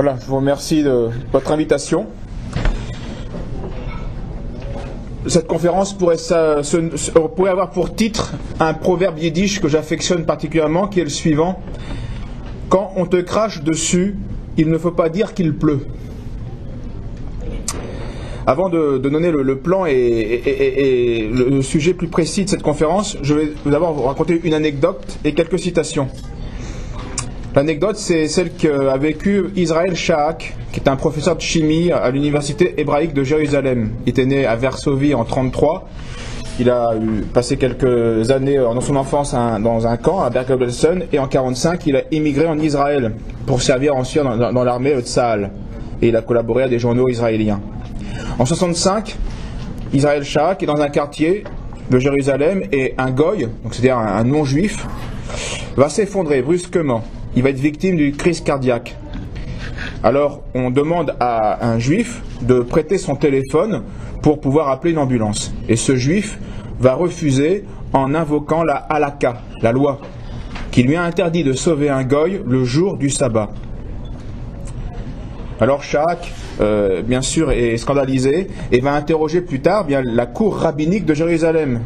Voilà, je vous remercie de votre invitation. Cette conférence pourrait avoir pour titre un proverbe yiddish que j'affectionne particulièrement, qui est le suivant. Quand on te crache dessus, il ne faut pas dire qu'il pleut. Avant de donner le plan et le sujet plus précis de cette conférence, je vais d'abord vous raconter une anecdote et quelques citations. L'anecdote, c'est celle qu'a vécue Israël Shahak, qui est un professeur de chimie à l'université hébraïque de Jérusalem. Il était né à Varsovie en 1933. Il a passé quelques années dans son enfance dans un camp à Bergen-Belsen, et en 1945, il a immigré en Israël pour servir ensuite dans l'armée de Tsahal. Et il a collaboré à des journaux israéliens. En 1965, Israël Shahak est dans un quartier de Jérusalem et un goy, donc c'est-à-dire un non-juif, va s'effondrer brusquement. Il va être victime d'une crise cardiaque. Alors, on demande à un juif de prêter son téléphone pour pouvoir appeler une ambulance. Et ce juif va refuser en invoquant la halakha, la loi, qui lui a interdit de sauver un goy le jour du sabbat. Alors Shahak, bien sûr, est scandalisé et va interroger plus tard la cour rabbinique de Jérusalem,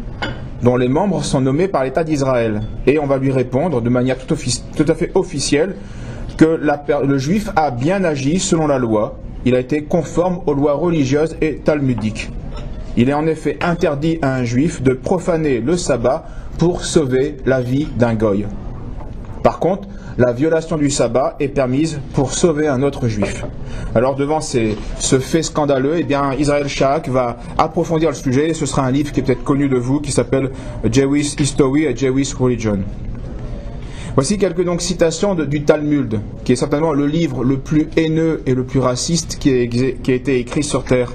dont les membres sont nommés par l'État d'Israël. Et on va lui répondre de manière tout à fait officielle que le juif a bien agi selon la loi. Il a été conforme aux lois religieuses et talmudiques. Il est en effet interdit à un juif de profaner le sabbat pour sauver la vie d'un goy. Par contre, la violation du sabbat est permise pour sauver un autre juif. Alors devant ce fait scandaleux, Israël Shahak va approfondir le sujet, et ce sera un livre qui est peut-être connu de vous, qui s'appelle Jewish History and Jewish Religion. Voici quelques citations du Talmud, qui est certainement le livre le plus haineux et le plus raciste qui a été écrit sur Terre.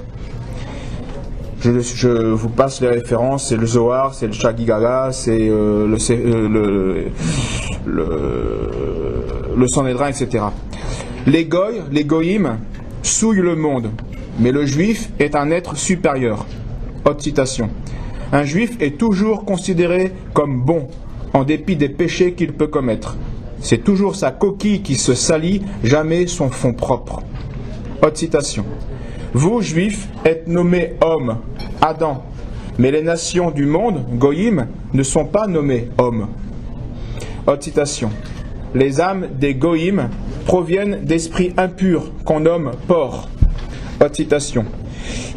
Je vous passe les références, c'est le Zohar, c'est le Chagigaga, c'est le Sanhédrin, etc. Les goïm souillent le monde, mais le juif est un être supérieur. Autre citation. Un juif est toujours considéré comme bon, en dépit des péchés qu'il peut commettre. C'est toujours sa coquille qui se salit, jamais son fond propre. Autre citation. Vous, juifs, êtes nommés hommes, Adam, mais les nations du monde, goïm, ne sont pas nommées hommes. Autre citation. Les âmes des goïm proviennent d'esprits impurs qu'on nomme porcs. Autre citation.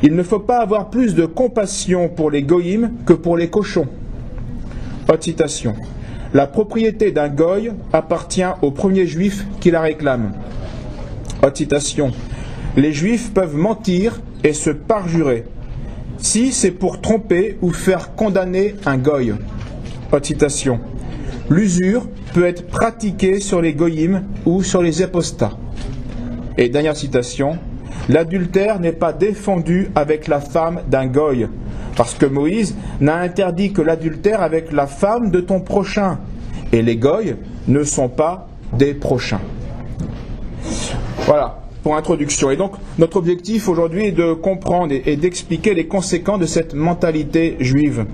Il ne faut pas avoir plus de compassion pour les goïm que pour les cochons. Autre citation. La propriété d'un goy appartient au premier juif qui la réclame. Autre citation. Les juifs peuvent mentir et se parjurer, si c'est pour tromper ou faire condamner un goy. Autre citation. L'usure peut être pratiquée sur les goyim ou sur les apostats. Et dernière citation. L'adultère n'est pas défendu avec la femme d'un goy, parce que Moïse n'a interdit que l'adultère avec la femme de ton prochain, et les goy ne sont pas des prochains. Voilà. Pour introduction. Et donc, notre objectif aujourd'hui est de comprendre et d'expliquer les conséquences de cette mentalité juive.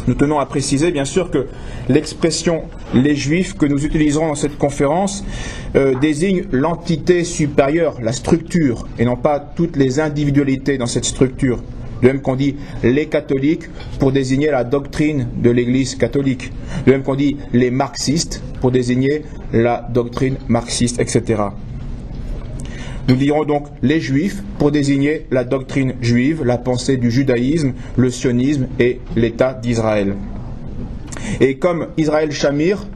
Nous tenons à préciser, bien sûr, que l'expression « les Juifs » que nous utiliserons dans cette conférence désigne l'entité supérieure, la structure, et non pas toutes les individualités dans cette structure. De même qu'on dit « les catholiques » pour désigner la doctrine de l'Église catholique. De même qu'on dit « les marxistes » pour désigner la doctrine marxiste, etc. Nous dirons donc les Juifs pour désigner la doctrine juive, la pensée du judaïsme, le sionisme et l'État d'Israël. Et comme Israël Shamir,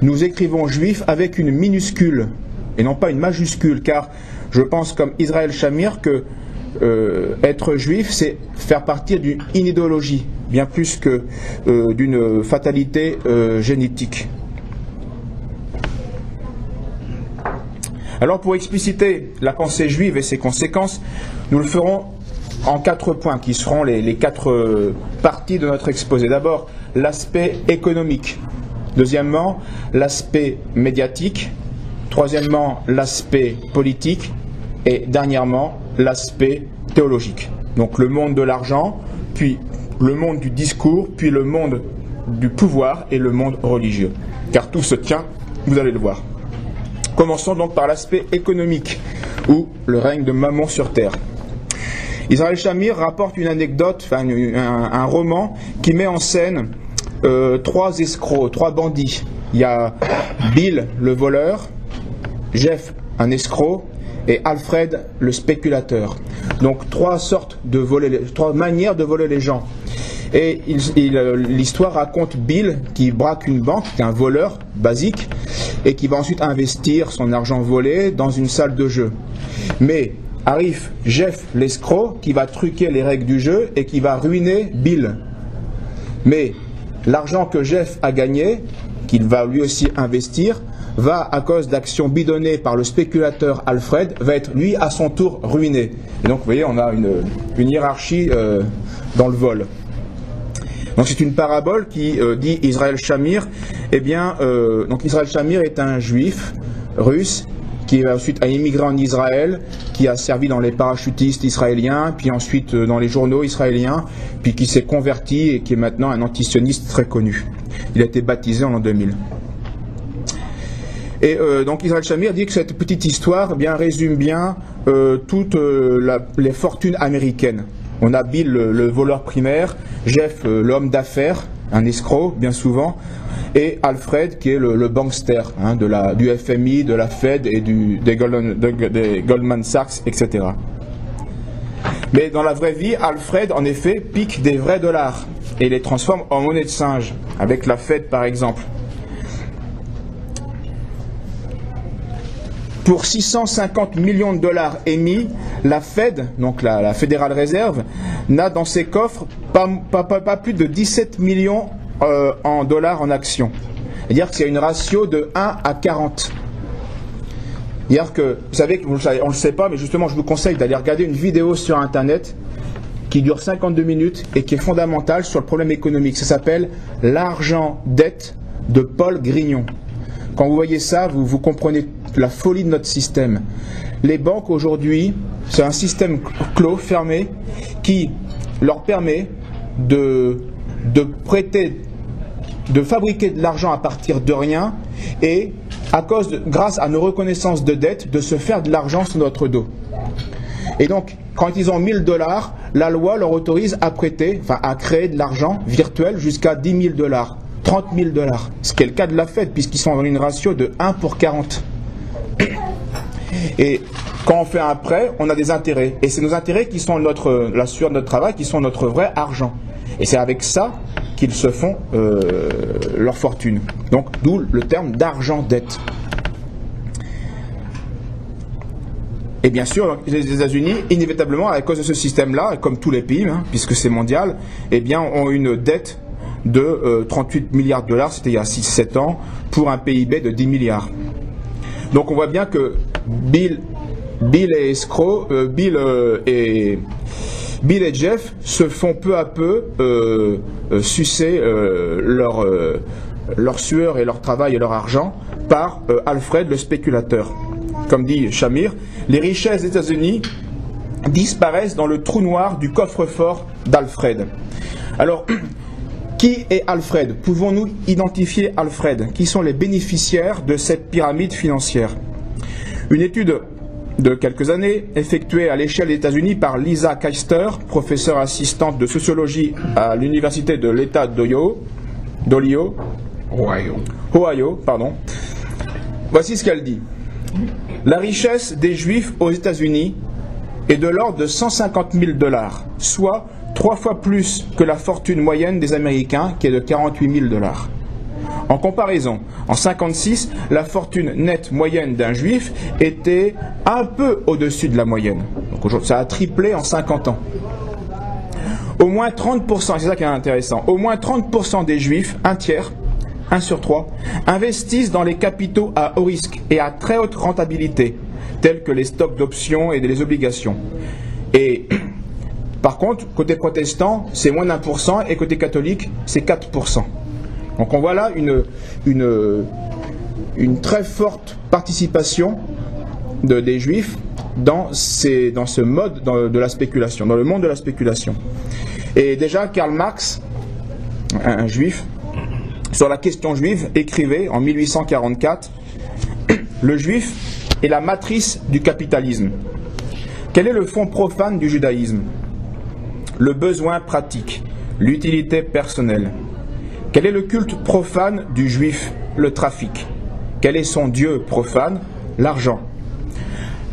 nous écrivons Juif avec une minuscule et non pas une majuscule, car je pense comme Israël Shamir que être juif, c'est faire partie d'une idéologie, bien plus que d'une fatalité génétique. Alors pour expliciter la pensée juive et ses conséquences, nous le ferons en 4 points qui seront les 4 parties de notre exposé. D'abord, l'aspect économique. Deuxièmement, l'aspect médiatique. Troisièmement, l'aspect politique. Et dernièrement, l'aspect théologique. Donc le monde de l'argent, puis le monde du discours, puis le monde du pouvoir et le monde religieux. Car tout se tient, vous allez le voir. Commençons donc par l'aspect économique. ou le règne de Mammon sur terre. Israël Shamir rapporte une anecdote, un roman qui met en scène 3 escrocs, 3 bandits. Il y a Bill le voleur, Jeff un escroc et Alfred le spéculateur. Donc 3 manières de voler les gens. Et l'histoire raconte Bill qui braque une banque, qui est un voleur basique, et qui va ensuite investir son argent volé dans une salle de jeu. Mais arrive Jeff l'escroc qui va truquer les règles du jeu et qui va ruiner Bill. Mais l'argent que Jeff a gagné, qu'il va lui aussi investir, va, à cause d'actions bidonnées par le spéculateur Alfred, va être lui à son tour ruiné. Et donc vous voyez, on a une hiérarchie dans le vol. Donc c'est une parabole qui dit Israël Shamir. Eh bien, donc Israël Shamir est un juif russe qui ensuite a immigré en Israël, qui a servi dans les parachutistes israéliens, puis ensuite dans les journaux israéliens, puis qui s'est converti et qui est maintenant un antisioniste très connu. Il a été baptisé en l'an 2000. Et donc Israël Shamir dit que cette petite histoire résume bien toutes les fortunes américaines. On a Bill le voleur primaire, Jeff l'homme d'affaires, un escroc bien souvent, et Alfred qui est le bankster du FMI, de la Fed et des Goldman Sachs, etc. Mais dans la vraie vie, Alfred en effet pique des vrais dollars et les transforme en monnaie de singe, avec la Fed par exemple. Pour 650 millions de dollars émis, la Fed, donc la Federal Reserve, n'a dans ses coffres pas plus de 17 millions en dollars en actions. C'est-à-dire qu'il y a une ratio de 1 à 40. C'est-à-dire que, vous savez, on ne le sait pas, mais justement je vous conseille d'aller regarder une vidéo sur Internet qui dure 52 minutes et qui est fondamentale sur le problème économique. Ça s'appelle « L'argent-dette » de Paul Grignon. Quand vous voyez ça, vous comprenez la folie de notre système. Les banques aujourd'hui, c'est un système clos, fermé, qui leur permet de prêter, de fabriquer de l'argent à partir de rien et, grâce à nos reconnaissances de dette, de se faire de l'argent sur notre dos. Et donc, quand ils ont 1000 $, la loi leur autorise à prêter, à créer de l'argent virtuel jusqu'à 10 000 $. 30 000 $, ce qui est le cas de la Fed, puisqu'ils sont dans une ratio de 1 pour 40. Et quand on fait un prêt, on a des intérêts. Et c'est nos intérêts qui sont la sueur de notre travail, qui sont notre vrai argent. Et c'est avec ça qu'ils se font leur fortune. Donc, d'où le terme d'argent-dette. Et bien sûr, les États-Unis, inévitablement, à cause de ce système-là, comme tous les pays, puisque c'est mondial, ont une dette de 38 milliards de $, c'était il y a 6-7 ans, pour un PIB de 10 milliards. Donc on voit bien que Bill et escroc, Bill et Jeff se font peu à peu sucer leur sueur et leur travail et leur argent par Alfred le spéculateur. Comme dit Shamir, les richesses des États-Unis disparaissent dans le trou noir du coffre-fort d'Alfred. Alors, qui est Alfred? Pouvons-nous identifier Alfred? Qui sont les bénéficiaires de cette pyramide financière? Une étude de quelques années, effectuée à l'échelle des États-Unis par Lisa Keister, professeure assistante de sociologie à l'université de l'État d'Ohio. Voici ce qu'elle dit. La richesse des Juifs aux États-Unis est de l'ordre de 150 000 $, soit 3 fois plus que la fortune moyenne des Américains, qui est de 48 000 $. En comparaison, en 1956, la fortune nette moyenne d'un Juif était un peu au-dessus de la moyenne. Donc aujourd'hui, ça a triplé en 50 ans. Au moins 30%, c'est ça qui est intéressant, au moins 30% des Juifs, un tiers, 1 sur 3, investissent dans les capitaux à haut risque et à très haute rentabilité, tels que les stocks d'options et les obligations. Et par contre, côté protestant, c'est moins d'1%, et côté catholique, c'est 4%. Donc on voit là une très forte participation des Juifs dans ce mode de la spéculation, dans le monde de la spéculation. Et déjà, Karl Marx, un Juif, sur la question juive, écrivait en 1844 « Le Juif est la matrice du capitalisme. Quel est le fond profane du judaïsme? Le besoin pratique, l'utilité personnelle. Quel est le culte profane du juif? Le trafic. Quel est son dieu profane? L'argent.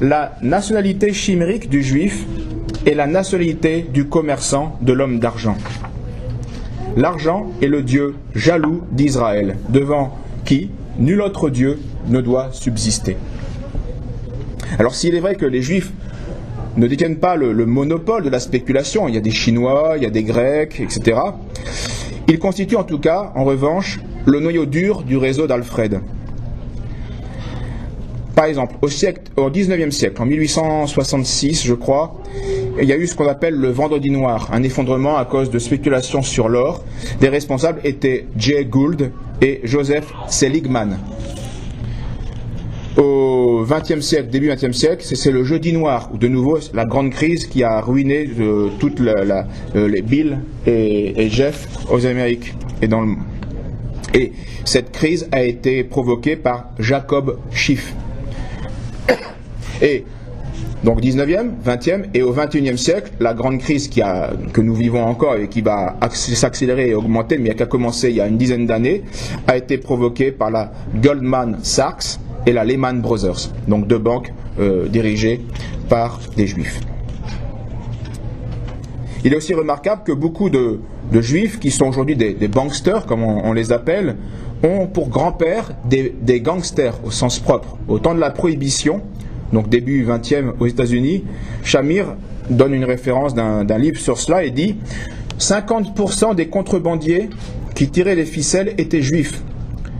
La nationalité chimérique du juif est la nationalité du commerçant, de l'homme d'argent. L'argent est le dieu jaloux d'Israël, devant qui nul autre dieu ne doit subsister. Alors s'il est vrai que les juifs ne détiennent pas le monopole de la spéculation, il y a des Chinois, il y a des Grecs, etc. Ils constituent en tout cas, en revanche, le noyau dur du réseau d'Alfred. Par exemple, au 19e siècle, en 1866, je crois, il y a eu ce qu'on appelle le vendredi noir, un effondrement à cause de spéculations sur l'or. Les responsables étaient Jay Gould et Joseph Seligman. Au XXe siècle, début XXe siècle, c'est le jeudi noir, où de nouveau la grande crise qui a ruiné toutes les Bill et Jeff aux Amériques et dans le monde. Et cette crise a été provoquée par Jacob Schiff. Et donc 19e, 20e et au 21e siècle, la grande crise que nous vivons encore et qui va s'accélérer et augmenter, mais qui a commencé il y a une dizaine d'années, a été provoquée par la Goldman Sachs et la Lehman Brothers, donc deux banques dirigées par des juifs. Il est aussi remarquable que beaucoup de juifs, qui sont aujourd'hui des banksters, comme on les appelle, ont pour grand-père des gangsters au sens propre. Au temps de la prohibition, donc début 20e aux États-Unis, Shamir donne une référence d'un livre sur cela et dit « 50% des contrebandiers qui tiraient les ficelles étaient juifs.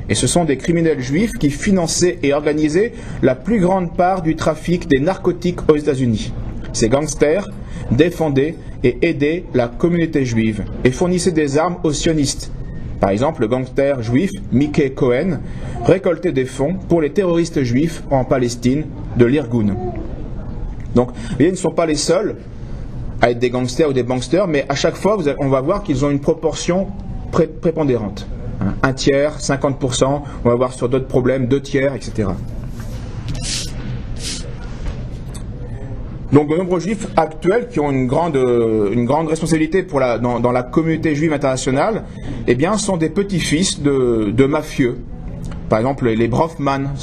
Et ce sont des criminels juifs qui finançaient et organisaient la plus grande part du trafic des narcotiques aux États-Unis. Ces gangsters défendaient et aidaient la communauté juive et fournissaient des armes aux sionistes. Par exemple, le gangster juif Mickey Cohen récoltait des fonds pour les terroristes juifs en Palestine de l'Irgun. » Donc, vous voyez, ils ne sont pas les seuls à être des gangsters ou des banksters, mais à chaque fois, on va voir qu'ils ont une proportion prépondérante. Un tiers, 50%, on va voir sur d'autres problèmes, 2 tiers, etc. Donc de nombreux juifs actuels qui ont une grande responsabilité dans la communauté juive internationale, eh bien, sont des petits-fils de mafieux. Par exemple, les Brofman,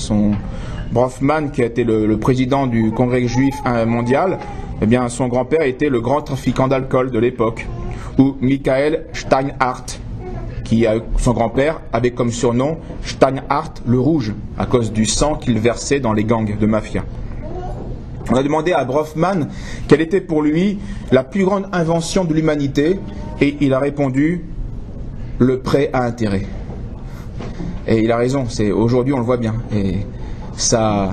Brofman qui a été le président du Congrès juif mondial, eh bien, son grand-père était le grand trafiquant d'alcool de l'époque. Ou Michael Steinhardt, son grand-père avait comme surnom Steinhardt le Rouge, à cause du sang qu'il versait dans les gangs de mafia. On a demandé à Brofman quelle était pour lui la plus grande invention de l'humanité, et il a répondu « le prêt à intérêt ». Et il a raison, aujourd'hui on le voit bien. Et ça,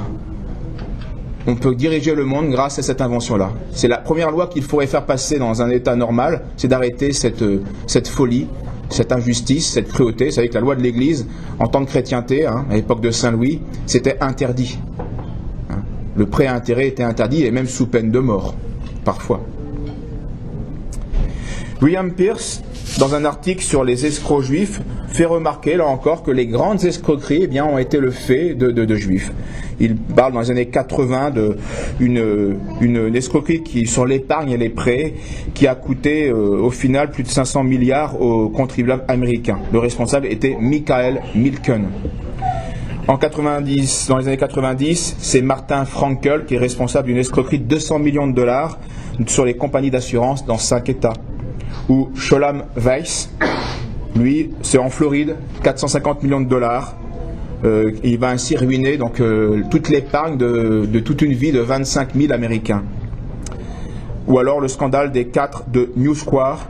on peut diriger le monde grâce à cette invention-là. C'est la première loi qu'il faudrait faire passer dans un État normal, c'est d'arrêter cette folie, cette injustice, cette cruauté. Vous savez que la loi de l'Église, en temps de chrétienté, à l'époque de Saint-Louis, c'était interdit. Le prêt à intérêt était interdit, et même sous peine de mort, parfois. William Pierce, dans un article sur les escrocs juifs, fait remarquer, là encore, que les grandes escroqueries ont été le fait de juifs. Il parle dans les années 80 d'une escroquerie sur l'épargne et les prêts qui a coûté au final plus de 500 milliards aux contribuables américains. Le responsable était Michael Milken. Dans les années 90, c'est Martin Frankel qui est responsable d'une escroquerie de 200 millions de dollars sur les compagnies d'assurance dans 5 États. Ou Sholem Weiss, lui, c'est en Floride, 450 millions de dollars. Il va ainsi ruiner toute l'épargne de toute une vie de 25 000 Américains. Ou alors le scandale des 4 de New Square,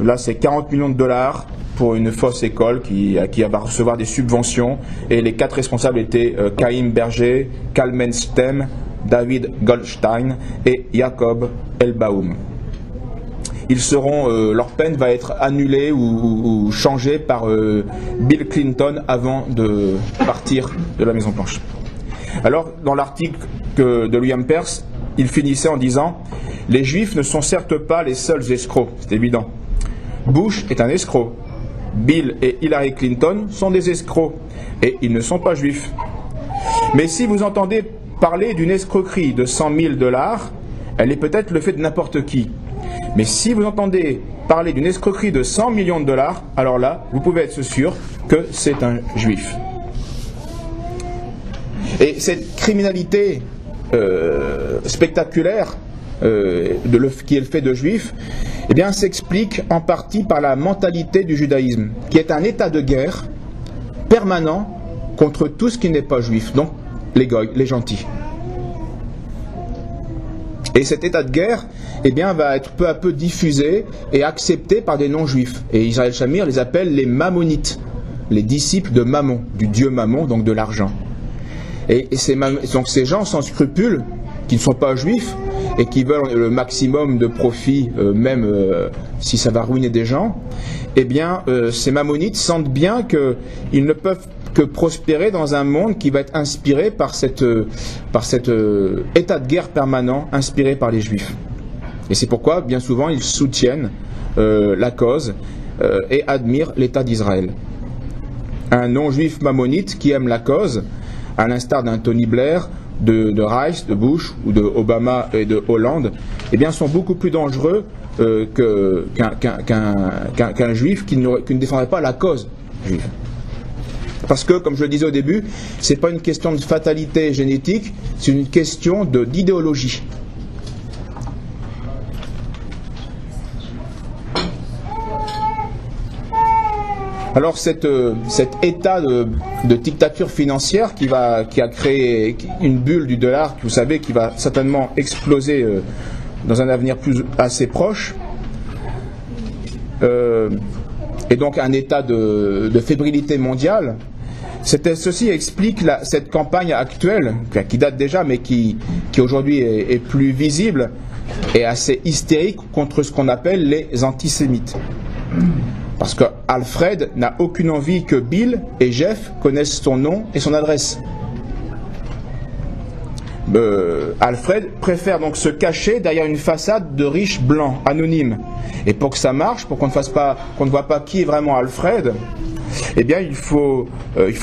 là c'est 40 millions de dollars pour une fausse école qui va recevoir des subventions, et les 4 responsables étaient Chaim Berger, Kalmen Stem, David Goldstein et Jacob Elbaum. Leur peine va être annulée ou changée par Bill Clinton avant de partir de la Maison Blanche. Alors, dans l'article de William Pierce, il finissait en disant « Les Juifs ne sont certes pas les seuls escrocs, c'est évident. Bush est un escroc. Bill et Hillary Clinton sont des escrocs, et ils ne sont pas juifs. Mais si vous entendez parler d'une escroquerie de 100 000 $, elle est peut-être le fait de n'importe qui. Mais si vous entendez parler d'une escroquerie de 100 millions de $, alors là, vous pouvez être sûr que c'est un juif. Et cette criminalité spectaculaire qui est le fait de juifs, eh bien, s'explique en partie par la mentalité du judaïsme, qui est un état de guerre permanent contre tout ce qui n'est pas juif, donc les goy, les gentils. Et cet état de guerre, eh bien, va être peu à peu diffusé et accepté par des non-juifs. Et Israël Shamir les appelle les mammonites, les disciples de Mammon, du dieu Mammon, donc de l'argent. Et donc ces gens sans scrupules, qui ne sont pas juifs, et qui veulent le maximum de profit, même si ça va ruiner des gens, eh bien, ces mammonites sentent bien qu'ils ne peuvent que prospérer dans un monde qui va être inspiré par cet état de guerre permanent inspiré par les juifs. Et c'est pourquoi, bien souvent, ils soutiennent la cause et admirent l'État d'Israël. Un non-juif mammonite qui aime la cause, à l'instar d'un Tony Blair, de Rice, de Bush ou de Obama et de Hollande, eh bien, sont beaucoup plus dangereux qu'un juif qui ne défendrait pas la cause juive. Parce que, comme je le disais au début, ce n'est pas une question de fatalité génétique, c'est une question d'idéologie. Alors cet état de dictature financière qui a créé une bulle du dollar, vous savez, qui va certainement exploser dans un avenir assez proche, et donc un état de fébrilité mondiale, ceci explique cette campagne actuelle, qui date déjà, mais qui aujourd'hui est plus visible et assez hystérique contre ce qu'on appelle les antisémites. Parce que Alfred n'a aucune envie que Bill et Jeff connaissent son nom et son adresse. Alfred préfère donc se cacher derrière une façade de riche blanc, anonyme. Et pour que ça marche, pour qu'on ne voit pas qui est vraiment Alfred, eh bien il faut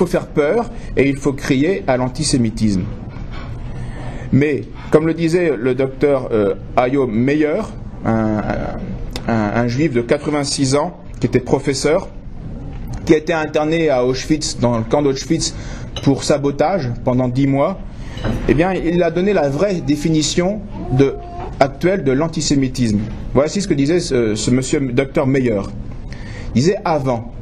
faire peur et il faut crier à l'antisémitisme. Mais, comme le disait le docteur Hayo Meyer, un juif de 86 ans, qui était professeur, qui a été interné à Auschwitz, dans le camp d'Auschwitz, pour sabotage pendant 10 mois, eh bien, il a donné la vraie définition actuelle de l'antisémitisme. Voici ce que disait ce monsieur docteur Meyer. Il disait avant,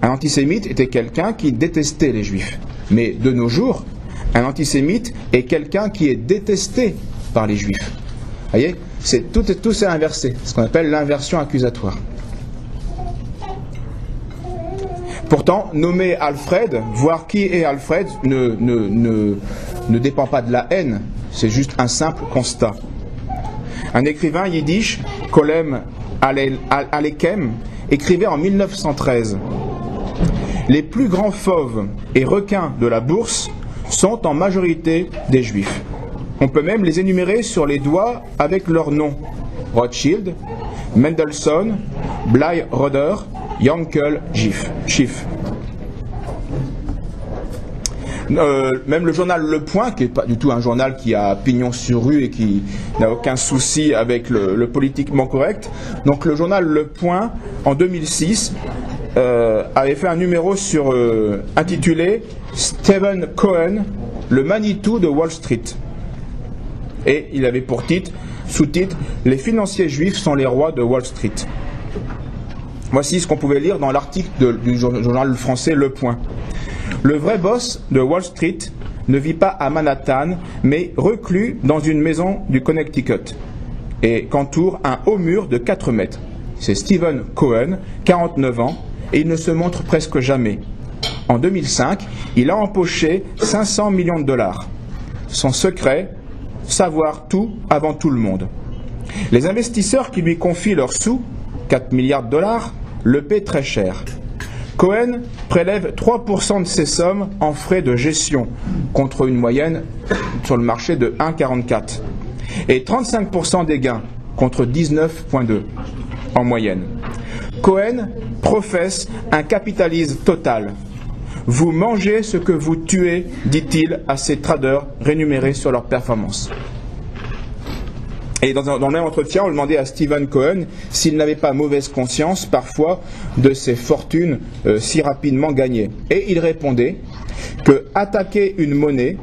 un antisémite était quelqu'un qui détestait les juifs. Mais de nos jours, un antisémite est quelqu'un qui est détesté par les juifs. Vous voyez, tout c'est inversé, ce qu'on appelle l'inversion accusatoire. Pourtant, nommer Alfred, voir qui est Alfred, ne dépend pas de la haine, c'est juste un simple constat. Un écrivain yiddish, Kolem Alekem, écrivait en 1913 « Les plus grands fauves et requins de la bourse sont en majorité des juifs. On peut même les énumérer sur les doigts avec leurs noms. Rothschild, Mendelssohn, Bly Roder, Yankel Schiff. » Même le journal Le Point, qui n'est pas du tout un journal qui a pignon sur rue et qui n'a aucun souci avec le politiquement correct, donc le journal Le Point, en 2006, avait fait un numéro intitulé « Stephen Cohen, le Manitou de Wall Street ». Et il avait pour sous-titre « Les financiers juifs sont les rois de Wall Street ». Voici ce qu'on pouvait lire dans l'article du journal français Le Point. Le vrai boss de Wall Street ne vit pas à Manhattan, mais reclus dans une maison du Connecticut, et qu'entoure un haut mur de 4 mètres. C'est Stephen Cohen, 49 ans, et il ne se montre presque jamais. En 2005, il a empoché 500 millions de dollars. Son secret, savoir tout avant tout le monde. Les investisseurs qui lui confient leurs sous, 4 milliards de dollars, le paient très cher. Cohen prélève 3% de ces sommes en frais de gestion, contre une moyenne sur le marché de 1,44, et 35% des gains, contre 19,2 en moyenne. Cohen professe un capitalisme total. Vous mangez ce que vous tuez, dit-il à ses traders rémunérés sur leur performance. Et dans le même entretien, on demandait à Stephen Cohen s'il n'avait pas mauvaise conscience parfois de ses fortunes si rapidement gagnées. Et il répondait que attaquer une monnaie,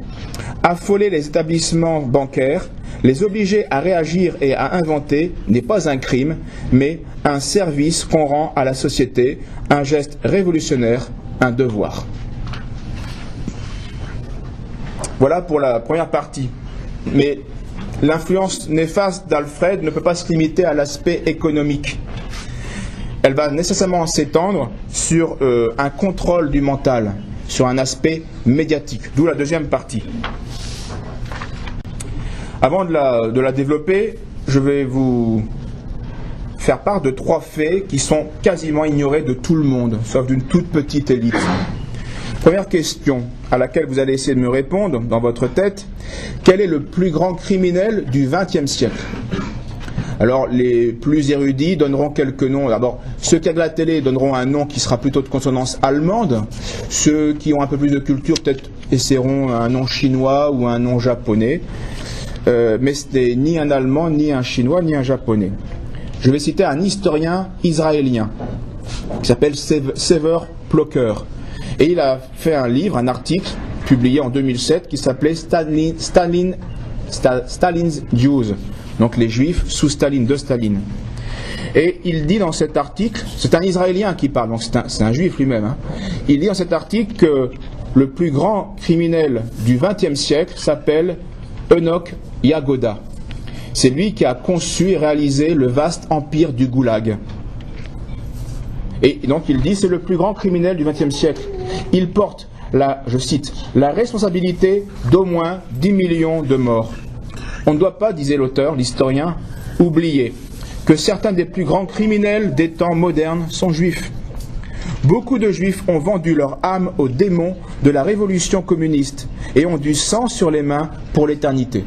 affoler les établissements bancaires, les obliger à réagir et à inventer n'est pas un crime, mais un service qu'on rend à la société, un geste révolutionnaire, un devoir. Voilà pour la première partie. Mais l'influence néfaste d'Alfred ne peut pas se limiter à l'aspect économique. Elle va nécessairement s'étendre sur un contrôle du mental, sur un aspect médiatique, d'où la deuxième partie. Avant de la développer, je vais vous faire part de 3 faits qui sont quasiment ignorés de tout le monde, sauf d'une toute petite élite. Première question à laquelle vous allez essayer de me répondre dans votre tête: quel est le plus grand criminel du XXe siècle? Alors, les plus érudits donneront quelques noms. D'abord, ceux qui regardent la télé donneront un nom qui sera plutôt de consonance allemande. Ceux qui ont un peu plus de culture peut-être essaieront un nom chinois ou un nom japonais. Mais ce n'est ni un allemand, ni un chinois, ni un japonais. Je vais citer un historien israélien qui s'appelle Sever Plocker. Et il a fait un livre, un article, publié en 2007, qui s'appelait Stalin's Jews, donc les Juifs sous Staline, de Staline. Et il dit dans cet article, c'est un Israélien qui parle, donc c'est un Juif lui-même, hein. Il dit dans cet article que le plus grand criminel du XXe siècle s'appelle Enoch Yagoda. C'est lui qui a conçu et réalisé le vaste empire du Goulag. Et donc il dit, c'est le plus grand criminel du XXe siècle. Il porte, je cite, la responsabilité d'au moins 10 millions de morts. On ne doit pas, disait l'auteur, l'historien, oublier que certains des plus grands criminels des temps modernes sont juifs. Beaucoup de juifs ont vendu leur âme aux démons de la révolution communiste et ont du sang sur les mains pour l'éternité.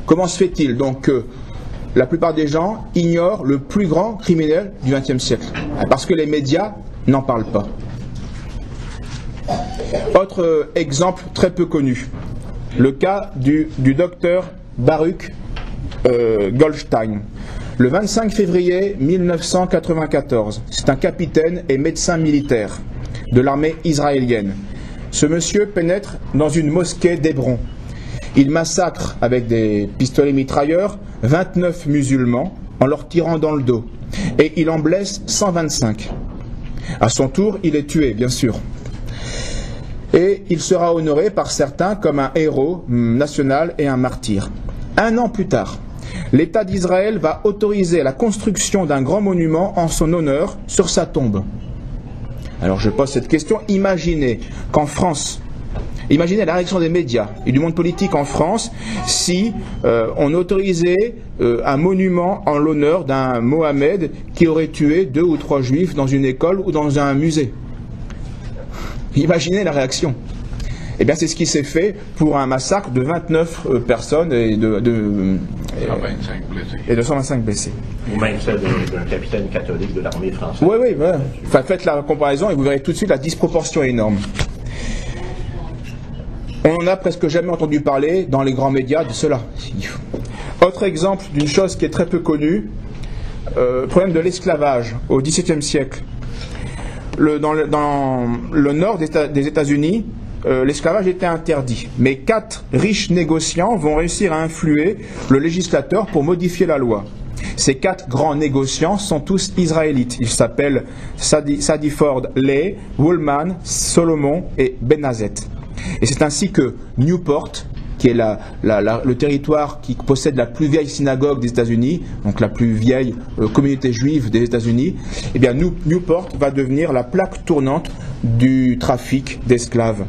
Comment se fait-il donc que la plupart des gens ignorent le plus grand criminel du XXe siècle? Parce que les médias n'en parlent pas. Autre exemple très peu connu, le cas du docteur Baruch Goldstein. Le 25 février 1994, c'est un capitaine et médecin militaire de l'armée israélienne. Ce monsieur pénètre dans une mosquée d'Hébron. Il massacre avec des pistolets mitrailleurs 29 musulmans en leur tirant dans le dos. Et il en blesse 125. À son tour, il est tué, bien sûr. Et il sera honoré par certains comme un héros national et un martyr. 1 an plus tard, l'État d'Israël va autoriser la construction d'un grand monument en son honneur sur sa tombe. Alors je pose cette question, imaginez qu'en France, imaginez la réaction des médias et du monde politique en France si on autorisait un monument en l'honneur d'un Mohamed qui aurait tué 2 ou 3 juifs dans une école ou dans un musée. Imaginez la réaction. Eh bien, c'est ce qui s'est fait pour un massacre de 29 personnes et de 125 blessés. Ou même celle d'un capitaine catholique de l'armée française. Oui, oui, voilà. Enfin, faites la comparaison et vous verrez tout de suite la disproportion énorme. On n'en a presque jamais entendu parler dans les grands médias de cela. Autre exemple d'une chose qui est très peu connue, le problème de l'esclavage au XVIIe siècle. Dans le nord des États-Unis, l'esclavage était interdit. Mais 4 riches négociants vont réussir à influer le législateur pour modifier la loi. Ces 4 grands négociants sont tous israélites. Ils s'appellent Sadiford Leigh, Woolman, Solomon et Benazet. Et c'est ainsi que Newport, qui est le territoire qui possède la plus vieille synagogue des États-Unis, donc la plus vieille communauté juive des États-Unis, eh bien Newport va devenir la plaque tournante du trafic d'esclaves.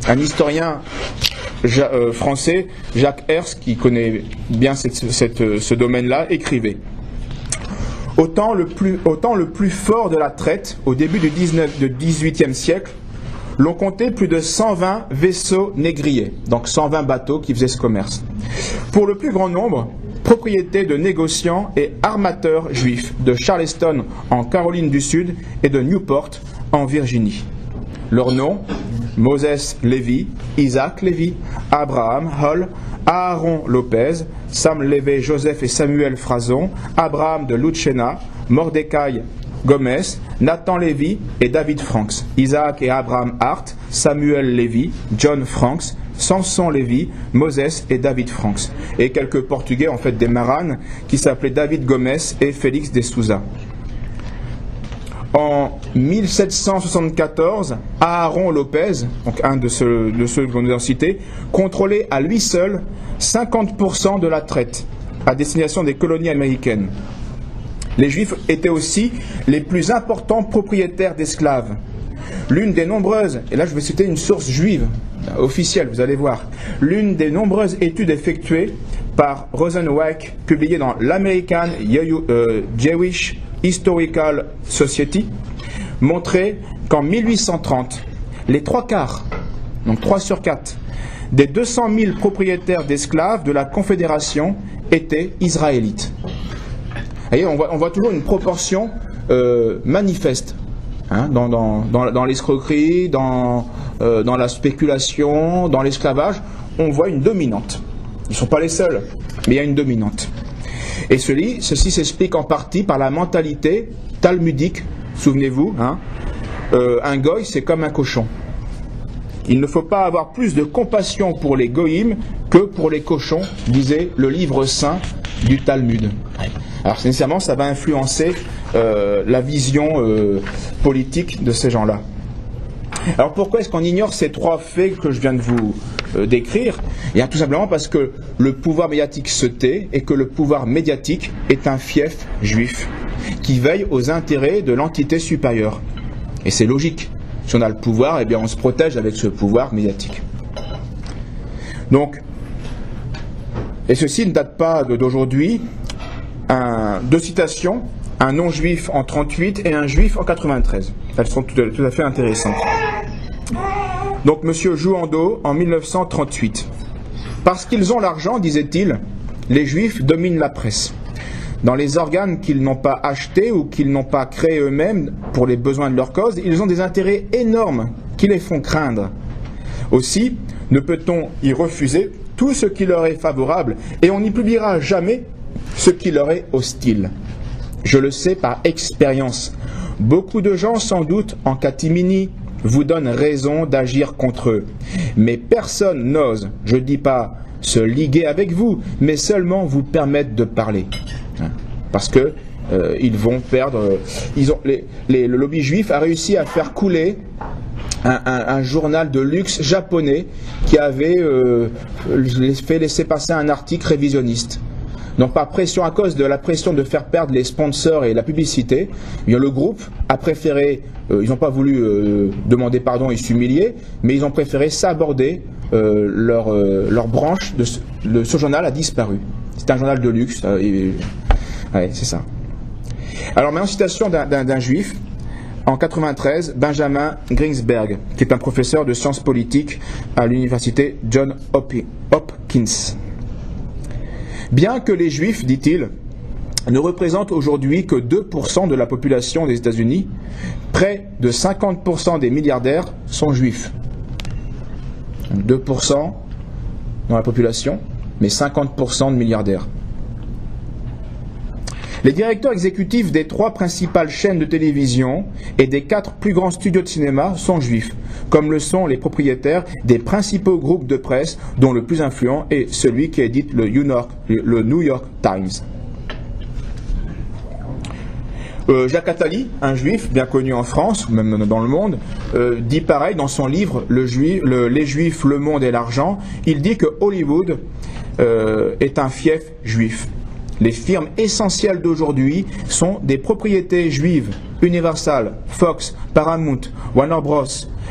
Un historien français, Jacques Herz, qui connaît bien ce domaine-là, écrivait: Autant le plus fort de la traite, au début du XVIIIe siècle, l'on comptait plus de 120 vaisseaux négriers, donc 120 bateaux qui faisaient ce commerce. Pour le plus grand nombre, propriété de négociants et armateurs juifs de Charleston en Caroline du Sud et de Newport en Virginie. Leurs noms, Moses Lévy, Isaac Lévy, Abraham Hall, Aaron Lopez, Sam Lévé, Joseph et Samuel Frason, Abraham de Lucena, Mordecai Gomez, Nathan Lévy et David Franks, Isaac et Abraham Hart, Samuel Lévy, John Franks, Samson Lévy, Moses et David Franks, et quelques Portugais, en fait des Maranes, qui s'appelaient David Gomez et Félix de Souza. En 1774, Aaron Lopez, donc un de ceux que l'on a cités, contrôlait à lui seul 50% de la traite à destination des colonies américaines. Les Juifs étaient aussi les plus importants propriétaires d'esclaves. L'une des nombreuses, et là je vais citer une source juive, officielle, vous allez voir, l'une des nombreuses études effectuées par Rosenweich, publiée dans l'American Jewish Historical Society, montrait qu'en 1830, les 3/4, donc 3 sur 4, des 200 000 propriétaires d'esclaves de la Confédération étaient israélites. Vous voyez, on voit toujours une proportion manifeste hein, dans l'escroquerie, dans la spéculation, dans l'esclavage. On voit une dominante. Ils ne sont pas les seuls, mais il y a une dominante. Et ceci s'explique en partie par la mentalité talmudique. Souvenez-vous, hein, un goy c'est comme un cochon. Il ne faut pas avoir plus de compassion pour les goïms que pour les cochons, disait le livre saint du Talmud. Alors nécessairement ça va influencer la vision politique de ces gens-là. Alors pourquoi est-ce qu'on ignore ces 3 faits que je viens de vous décrire? Eh bien tout simplement parce que le pouvoir médiatique se tait et que le pouvoir médiatique est un fief juif qui veille aux intérêts de l'entité supérieure. Et c'est logique. Si on a le pouvoir, eh bien on se protège avec ce pouvoir médiatique. Donc, et ceci ne date pas d'aujourd'hui. 2 citations, un non-juif en 38 et un juif en 93. Elles sont tout à fait intéressantes. Donc, M. Jouando, en 1938. Parce qu'ils ont l'argent, disait-il, les juifs dominent la presse. Dans les organes qu'ils n'ont pas achetés ou qu'ils n'ont pas créés eux-mêmes pour les besoins de leur cause, ils ont des intérêts énormes qui les font craindre. Aussi, ne peut-on y refuser tout ce qui leur est favorable et on n'y publiera jamais ce qui leur est hostile. Je le sais par expérience. Beaucoup de gens, sans doute, en catimini, vous donnent raison d'agir contre eux. Mais personne n'ose, je ne dis pas se liguer avec vous, mais seulement vous permettre de parler. Parce que ils vont perdre... le lobby juif a réussi à faire couler un journal de luxe japonais qui avait fait laisser passer un article révisionniste. Donc par pression, à cause de la pression de faire perdre les sponsors et la publicité, eh bien, le groupe a préféré, ils n'ont pas voulu demander pardon et s'humilier, mais ils ont préféré s'aborder, leur branche de ce journal a disparu. C'est un journal de luxe, ouais, c'est ça. Alors maintenant, citation d'un juif, en 93, Benjamin Greensberg, qui est un professeur de sciences politiques à l'université Johns Hopkins. Bien que les Juifs, dit-il, ne représentent aujourd'hui que 2% de la population des États-Unis, près de 50% des milliardaires sont juifs. 2% dans la population, mais 50% de milliardaires. Les directeurs exécutifs des 3 principales chaînes de télévision et des 4 plus grands studios de cinéma sont juifs, comme le sont les propriétaires des principaux groupes de presse, dont le plus influent est celui qui édite le New York Times. Jacques Attali, un juif bien connu en France, même dans le monde, dit pareil dans son livre Les Juifs, le monde et l'argent. Il dit que Hollywood est un fief juif. Les firmes essentielles d'aujourd'hui sont des propriétés juives. Universal, Fox, Paramount, Warner Bros,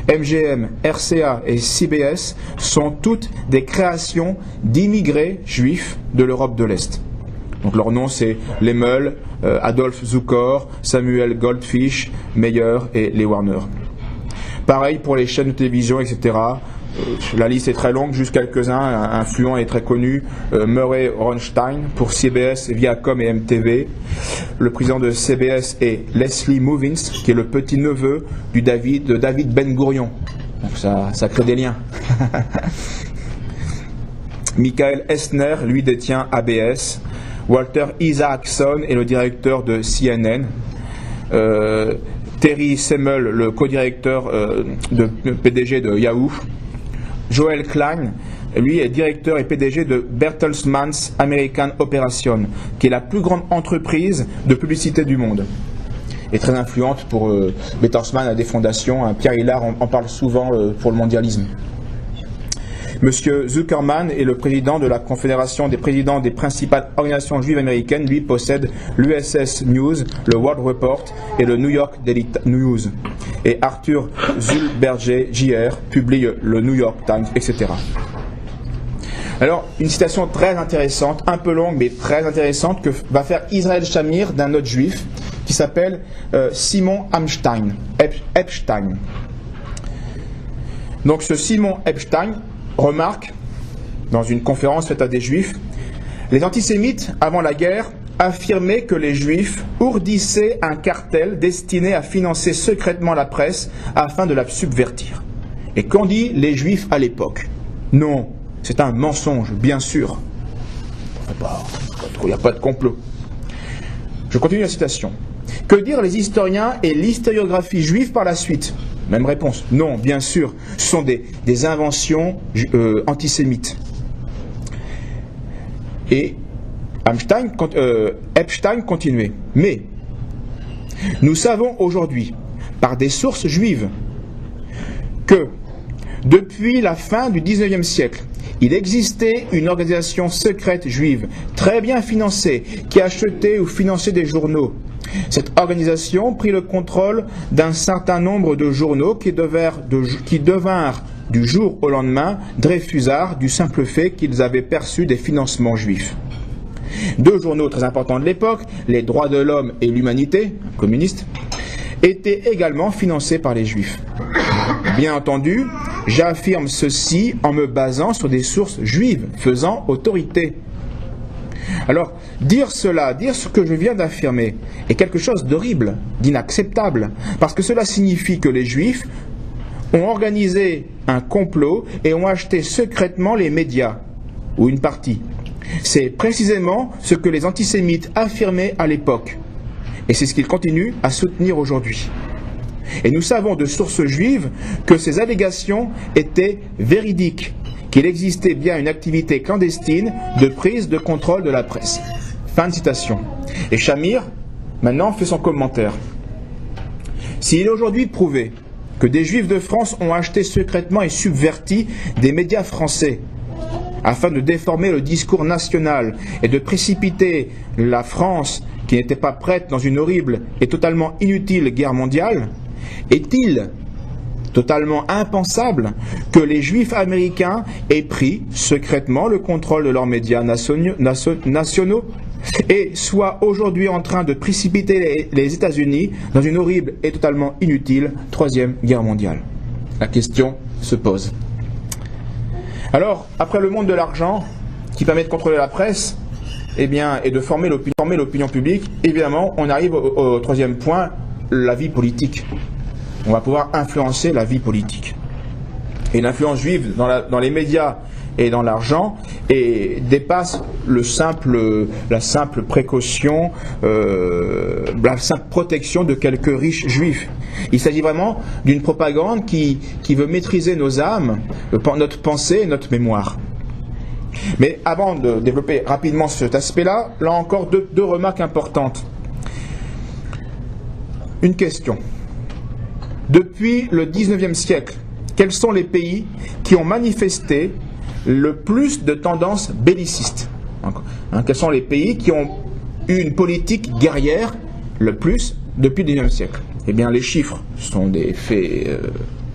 MGM, RCA et CBS sont toutes des créations d'immigrés juifs de l'Europe de l'Est. Donc leurs noms c'est Lemel, Adolf Zukor, Samuel Goldfish, Meyer et les Warner. Pareil pour les chaînes de télévision, etc. la liste est très longue, juste quelques-uns, influents et très connus. Murray Ronstein pour CBS, Viacom et MTV. Le président de CBS est Leslie Moovins, qui est le petit-neveu de David Ben-Gourion. Donc ça crée des liens. Michael Eisner, lui, détient ABS. Walter Isaacson est le directeur de CNN. Terry Semel, le co-directeur de PDG de Yahoo. Joel Klein, lui, est directeur et PDG de Bertelsmann's American Operation, qui est la plus grande entreprise de publicité du monde. Et très influente pour Bertelsmann a des fondations. Hein, Pierre Hillard en parle souvent pour le mondialisme. Monsieur Zuckerman est le président de la Confédération des présidents des principales organisations juives américaines. Lui possède l'USS News, le World Report et le New York Daily News. Et Arthur Zulberger, Jr., publie le New York Times, etc. Alors, une citation très intéressante, un peu longue, mais très intéressante, que va faire Israël Shamir d'un autre juif, qui s'appelle Simon Epstein. Donc ce Simon Epstein remarque, dans une conférence faite à des juifs, les antisémites, avant la guerre, affirmaient que les juifs ourdissaient un cartel destiné à financer secrètement la presse afin de la subvertir. Et qu'ont dit les juifs à l'époque? Non, c'est un mensonge, bien sûr. Il n'y a pas de complot. Je continue la citation. Que dire les historiens et l'historiographie juive par la suite? Même réponse. Non, bien sûr, ce sont des inventions antisémites. Et Epstein continuait. Mais nous savons aujourd'hui, par des sources juives, que depuis la fin du XIXe siècle, il existait une organisation secrète juive, très bien financée, qui achetait ou finançait des journaux. Cette organisation prit le contrôle d'un certain nombre de journaux qui devinrent du jour au lendemain Dreyfusards du simple fait qu'ils avaient perçu des financements juifs. Deux journaux très importants de l'époque, Les Droits de l'Homme et l'Humanité, communistes, étaient également financés par les juifs. Bien entendu, j'affirme ceci en me basant sur des sources juives faisant autorité. Alors, dire ce que je viens d'affirmer est quelque chose d'horrible, d'inacceptable, parce que cela signifie que les Juifs ont organisé un complot et ont acheté secrètement les médias, ou une partie. C'est précisément ce que les antisémites affirmaient à l'époque, et c'est ce qu'ils continuent à soutenir aujourd'hui. Et nous savons de sources juives que ces allégations étaient véridiques, qu'il existait bien une activité clandestine de prise de contrôle de la presse. Fin de citation. Et Shamir, maintenant, fait son commentaire. S'il est aujourd'hui prouvé que des Juifs de France ont acheté secrètement et subverti des médias français afin de déformer le discours national et de précipiter la France, qui n'était pas prête dans une horrible et totalement inutile guerre mondiale, est-il totalement impensable que les Juifs américains aient pris secrètement le contrôle de leurs médias nationaux et soient aujourd'hui en train de précipiter les États-Unis dans une horrible et totalement inutile Troisième Guerre mondiale? La question se pose. Alors, après le monde de l'argent, qui permet de contrôler la presse, et de former l'opinion publique, évidemment, on arrive au troisième point, la vie politique. On va pouvoir influencer la vie politique. Et l'influence juive dans les médias et dans l'argent dépasse la simple précaution, la simple protection de quelques riches juifs. Il s'agit vraiment d'une propagande qui veut maîtriser nos âmes, notre pensée et notre mémoire. Mais avant de développer rapidement cet aspect-là, là encore deux remarques importantes. Une question. Depuis le XIXe siècle, quels sont les pays qui ont manifesté le plus de tendances bellicistes? Quels sont les pays qui ont eu une politique guerrière le plus depuis le XIXe siècle? Eh bien, les chiffres sont des faits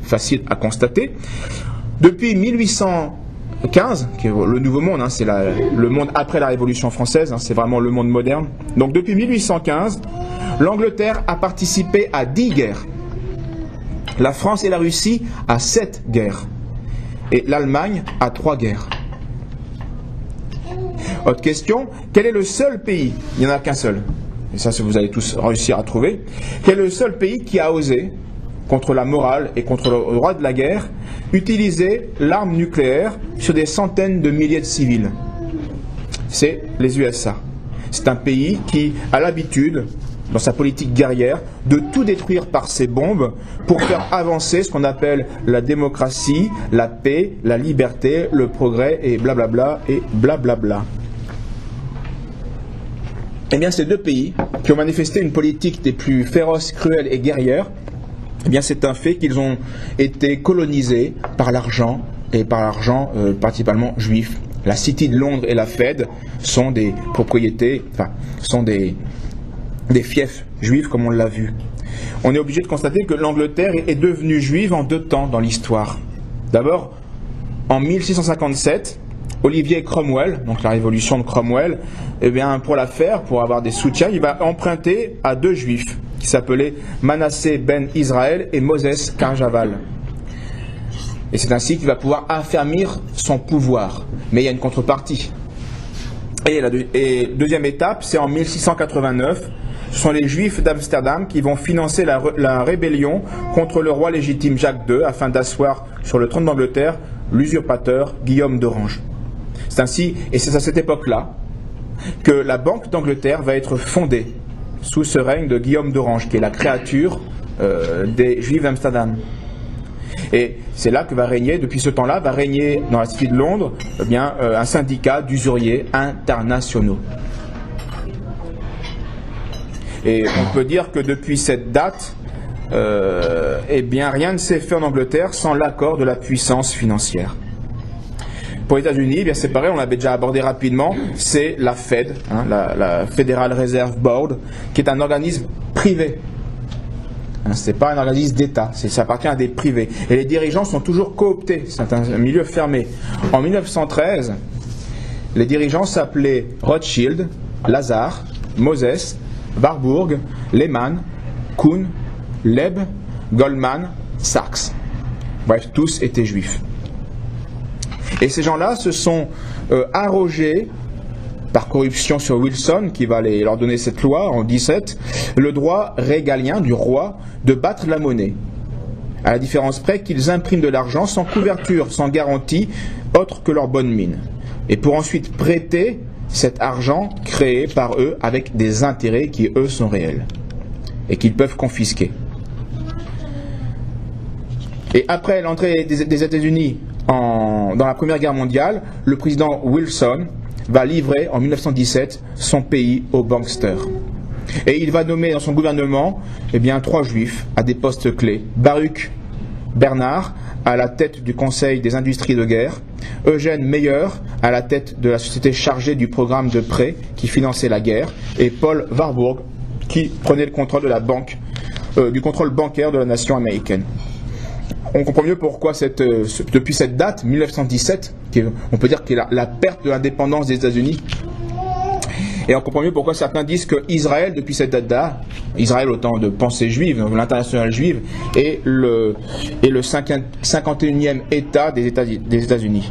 faciles à constater. Depuis 1815, qui est le Nouveau Monde, c'est le monde après la Révolution française, c'est vraiment le monde moderne. Donc depuis 1815, l'Angleterre a participé à 10 guerres. La France et la Russie à 7 guerres. et l'Allemagne a 3 guerres. Autre question, quel est le seul pays, il n'y en a qu'un seul, et ça vous allez tous réussir à trouver, quel est le seul pays qui a osé, contre la morale et contre le droit de la guerre, utiliser l'arme nucléaire sur des centaines de milliers de civils? C'est les USA. C'est un pays qui a l'habitude, dans sa politique guerrière, de tout détruire par ses bombes pour faire avancer ce qu'on appelle la démocratie, la paix, la liberté, le progrès et blablabla et blablabla. Eh bien, ces 2 pays qui ont manifesté une politique des plus féroces, cruelles et guerrières, eh bien, c'est un fait qu'ils ont été colonisés par l'argent, et par l'argent principalement juif. La City de Londres et la Fed sont des propriétés, enfin, sont des fiefs juifs comme on l'a vu. On est obligé de constater que l'Angleterre est devenue juive en 2 temps dans l'histoire. D'abord, en 1657, Olivier Cromwell, donc la révolution de Cromwell, eh bien, pour la faire, pour avoir des soutiens, il va emprunter à 2 juifs qui s'appelaient Manasseh ben Israël et Moses Carjaval. Et c'est ainsi qu'il va pouvoir affermir son pouvoir. Mais il y a une contrepartie. Et deuxième étape, c'est en 1689. Ce sont les Juifs d'Amsterdam qui vont financer la rébellion contre le roi légitime Jacques II afin d'asseoir sur le trône d'Angleterre l'usurpateur Guillaume d'Orange. C'est ainsi, et c'est à cette époque-là, que la Banque d'Angleterre va être fondée sous ce règne de Guillaume d'Orange, qui est la créature des Juifs d'Amsterdam. Et c'est là que va régner, depuis ce temps-là, va régner dans la cité de Londres, eh bien, un syndicat d'usuriers internationaux. Et on peut dire que depuis cette date, eh bien, rien ne s'est fait en Angleterre sans l'accord de la puissance financière. Pour les États-Unis, eh bien c'est pareil, on l'avait déjà abordé rapidement, c'est la Fed, hein, la Federal Reserve Board, qui est un organisme privé. Ce n'est pas un organisme d'État, ça appartient à des privés. Et les dirigeants sont toujours cooptés, c'est un milieu fermé. En 1913, les dirigeants s'appelaient Rothschild, Lazar, Moses, Warburg, Lehman, Kuhn, Leb, Goldman, Sachs. Bref, tous étaient juifs. Et ces gens-là se sont arrogés, par corruption sur Wilson, qui va leur donner cette loi en 17, le droit régalien du roi de battre la monnaie. À la différence près qu'ils impriment de l'argent sans couverture, sans garantie, autre que leur bonne mine. Et pour ensuite prêter cet argent créé par eux avec des intérêts qui, eux, sont réels. Et qu'ils peuvent confisquer. Et après l'entrée des États-Unis dans la Première Guerre mondiale, le président Wilson va livrer en 1917 son pays aux banksters. Et il va nommer dans son gouvernement 3 juifs à des postes clés. Baruch Bernard à la tête du Conseil des industries de guerre, Eugène Meyer à la tête de la société chargée du programme de prêt qui finançait la guerre, et Paul Warburg qui prenait le contrôle de la banque, du contrôle bancaire de la nation américaine. On comprend mieux pourquoi depuis cette date, 1917, on peut dire que la perte de l'indépendance des États-Unis, et on comprend mieux pourquoi certains disent que Israël, depuis cette date-là, Israël au temps de pensée juive, l'internationale juive, est le 51e État des États-Unis.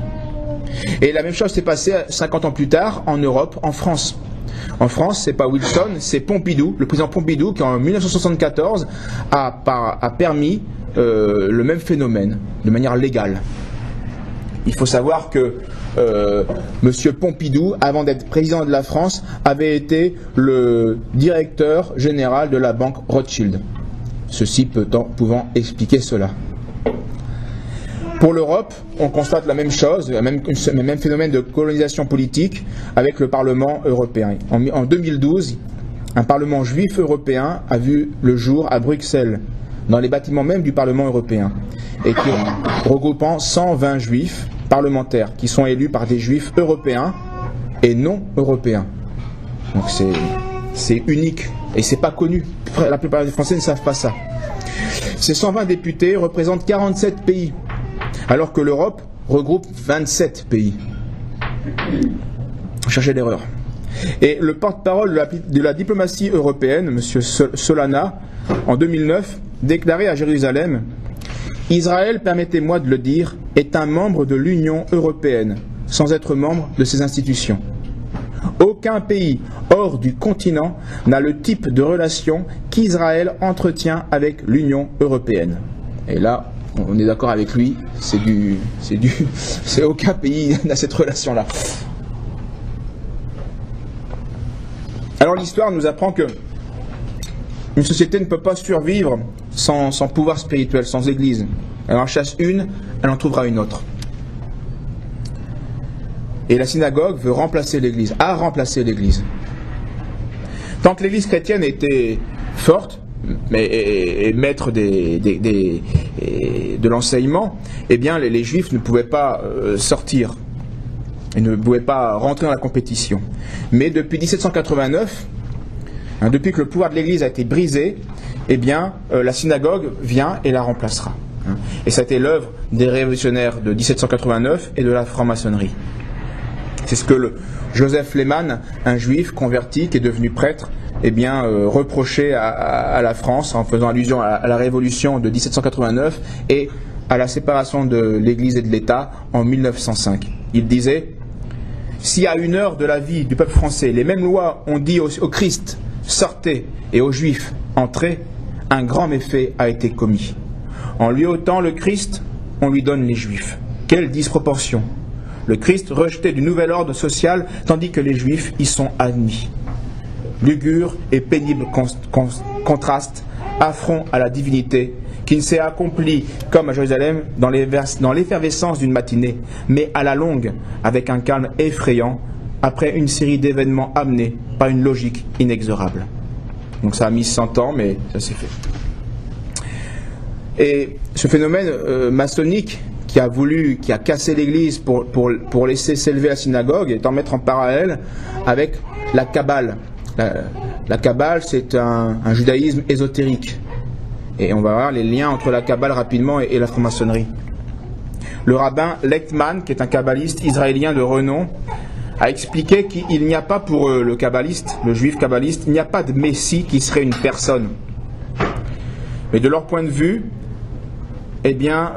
Et la même chose s'est passée 50 ans plus tard en Europe, en France. En France, c'est pas Wilson, c'est Pompidou, le président Pompidou, qui en 1974 a permis le même phénomène, de manière légale. Il faut savoir que M. Pompidou, avant d'être président de la France, avait été le directeur général de la banque Rothschild. Ceci pouvant expliquer cela. Pour l'Europe, on constate la même chose, le même phénomène de colonisation politique avec le Parlement européen. En 2012, un Parlement juif européen a vu le jour à Bruxelles, dans les bâtiments même du Parlement européen, et qui regroupant 120 juifs parlementaires qui sont élus par des juifs européens et non européens. Donc c'est unique et c'est pas connu. La plupart des Français ne savent pas ça. Ces 120 députés représentent 47 pays, alors que l'Europe regroupe 27 pays. Cherchez l'erreur. Et le porte-parole de la diplomatie européenne, M. Solana, en 2009, déclarait à Jérusalem Israël, permettez-moi de le dire, est un membre de l'Union européenne, sans être membre de ses institutions. Aucun pays hors du continent n'a le type de relation qu'Israël entretient avec l'Union européenne. Et là, on est d'accord avec lui, c'est aucun pays n'a cette relation-là. Alors l'histoire nous apprend que une société ne peut pas survivre sans pouvoir spirituel, sans église. Elle en chasse une, elle en trouvera une autre. Et la synagogue veut remplacer l'église, a remplacé l'église. Tant que l'église chrétienne était forte, et maître de l'enseignement, eh bien les juifs ne pouvaient pas sortir. Ils ne pouvaient pas rentrer dans la compétition. Mais depuis 1789, depuis que le pouvoir de l'église a été brisé, eh bien la synagogue vient et la remplacera. Et ça a été l'œuvre des révolutionnaires de 1789 et de la franc-maçonnerie. C'est ce que Joseph Lehmann, un juif converti qui est devenu prêtre, eh bien, reprochait à la France en faisant allusion à la révolution de 1789 et à la séparation de l'Église et de l'État en 1905. Il disait « Si à une heure de la vie du peuple français, les mêmes lois ont dit au Christ « sortez » et aux Juifs « entrez », un grand méfait a été commis. En lui ôtant le Christ, on lui donne les Juifs. Quelle disproportion! Le Christ rejeté du nouvel ordre social, tandis que les Juifs y sont admis. Lugubre et pénible contraste, affront à la divinité, qui ne s'est accompli, comme à Jérusalem, dans l'effervescence d'une matinée, mais à la longue, avec un calme effrayant, après une série d'événements amenés par une logique inexorable. Donc ça a mis 100 ans, mais ça s'est fait. Et ce phénomène maçonnique, qui a cassé l'église pour laisser s'élever la synagogue, est en mettre en parallèle avec la Kabbale. La Kabbale, c'est un judaïsme ésotérique. Et on va voir les liens entre la Kabbale rapidement et la franc-maçonnerie. Le rabbin Lechtman, qui est un kabbaliste israélien de renom, a expliqué qu'il n'y a pas pour le kabbaliste, le juif kabbaliste, il n'y a pas de messie qui serait une personne. Mais de leur point de vue, eh bien,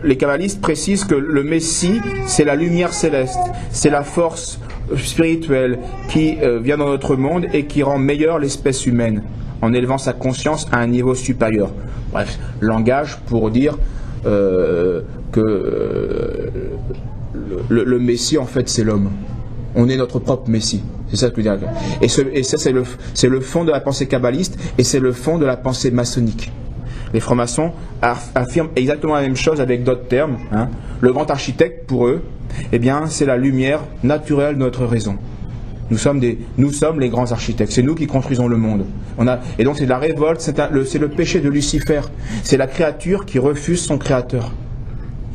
les kabbalistes précisent que le Messie, c'est la lumière céleste, c'est la force spirituelle qui vient dans notre monde et qui rend meilleure l'espèce humaine, en élevant sa conscience à un niveau supérieur. Bref, langage pour dire que le Messie, en fait, c'est l'homme. On est notre propre Messie. C'est ça que je veux dire. Et ça, c'est le fond de la pensée kabbaliste et c'est le fond de la pensée maçonnique. Les francs-maçons affirment exactement la même chose avec d'autres termes. Le grand architecte, pour eux, eh bien, c'est la lumière naturelle de notre raison. Nous sommes les grands architectes. C'est nous qui construisons le monde. Et donc c'est de la révolte, c'est le péché de Lucifer. C'est la créature qui refuse son créateur,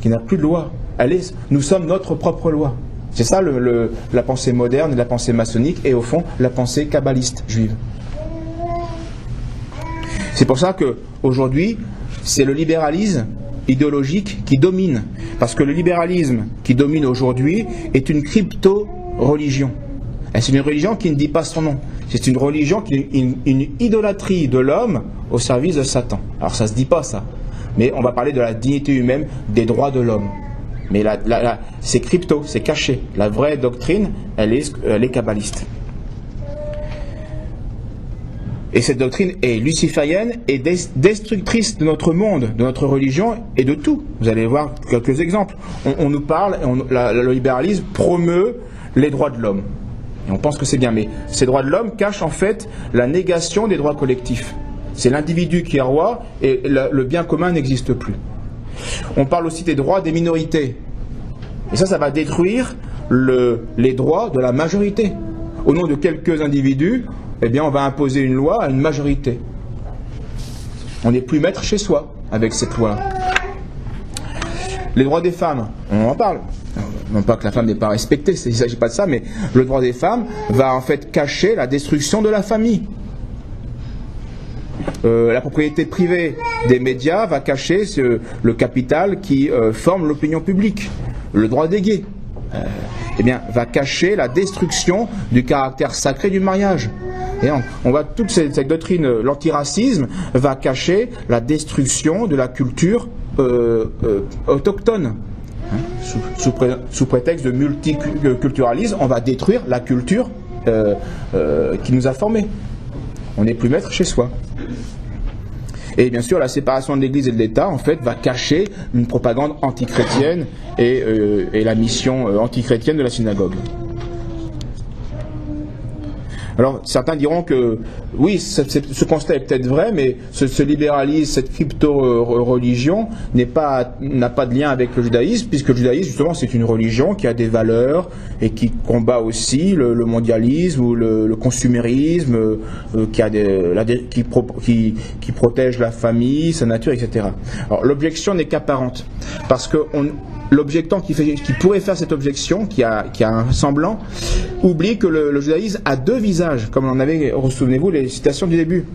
qui n'a plus de loi. Nous sommes notre propre loi. C'est ça la pensée moderne, la pensée maçonnique et au fond la pensée kabbaliste juive. C'est pour ça qu'aujourd'hui, c'est le libéralisme idéologique qui domine. Parce que le libéralisme qui domine aujourd'hui est une crypto-religion. Et c'est une religion qui ne dit pas son nom. C'est une religion qui est une idolâtrie de l'homme au service de Satan. Alors ça ne se dit pas ça. Mais on va parler de la dignité humaine, des droits de l'homme. Mais c'est crypto, c'est caché. La vraie doctrine, elle est kabbaliste. Et cette doctrine est luciférienne et destructrice de notre monde, de notre religion et de tout. Vous allez voir quelques exemples. On nous parle, le libéralisme promeut les droits de l'homme. Et on pense que c'est bien, mais ces droits de l'homme cachent en fait la négation des droits collectifs. C'est l'individu qui est roi et le bien commun n'existe plus. On parle aussi des droits des minorités. Et ça va détruire les droits de la majorité. Au nom de quelques individus, eh bien, on va imposer une loi à une majorité. On n'est plus maître chez soi avec cette loi. Les droits des femmes, on en parle. Non pas que la femme n'est pas respectée, il ne s'agit pas de ça, mais le droit des femmes va en fait cacher la destruction de la famille. La propriété privée des médias va cacher le capital qui forme l'opinion publique. Le droit des gays va cacher la destruction du caractère sacré du mariage. Et on voit toute cette doctrine, l'antiracisme va cacher la destruction de la culture autochtone. Sous prétexte de multiculturalisme, on va détruire la culture qui nous a formés. On n'est plus maître chez soi. Et bien sûr, la séparation de l'Église et de l'État, en fait, va cacher une propagande antichrétienne et la mission antichrétienne de la synagogue. Alors, certains diront que, oui, ce constat est peut-être vrai, mais ce libéralisme, cette crypto-religion n'a pas de lien avec le judaïsme, puisque le judaïsme, justement, c'est une religion qui a des valeurs et qui combat aussi le mondialisme ou le consumérisme, qui protège la famille, sa nature, etc. Alors, l'objection n'est qu'apparente, parce que l'objectant qui pourrait faire cette objection, qui a un semblant, oublie que le judaïsme a deux visages, comme on avait, souvenez-vous, les citations du début.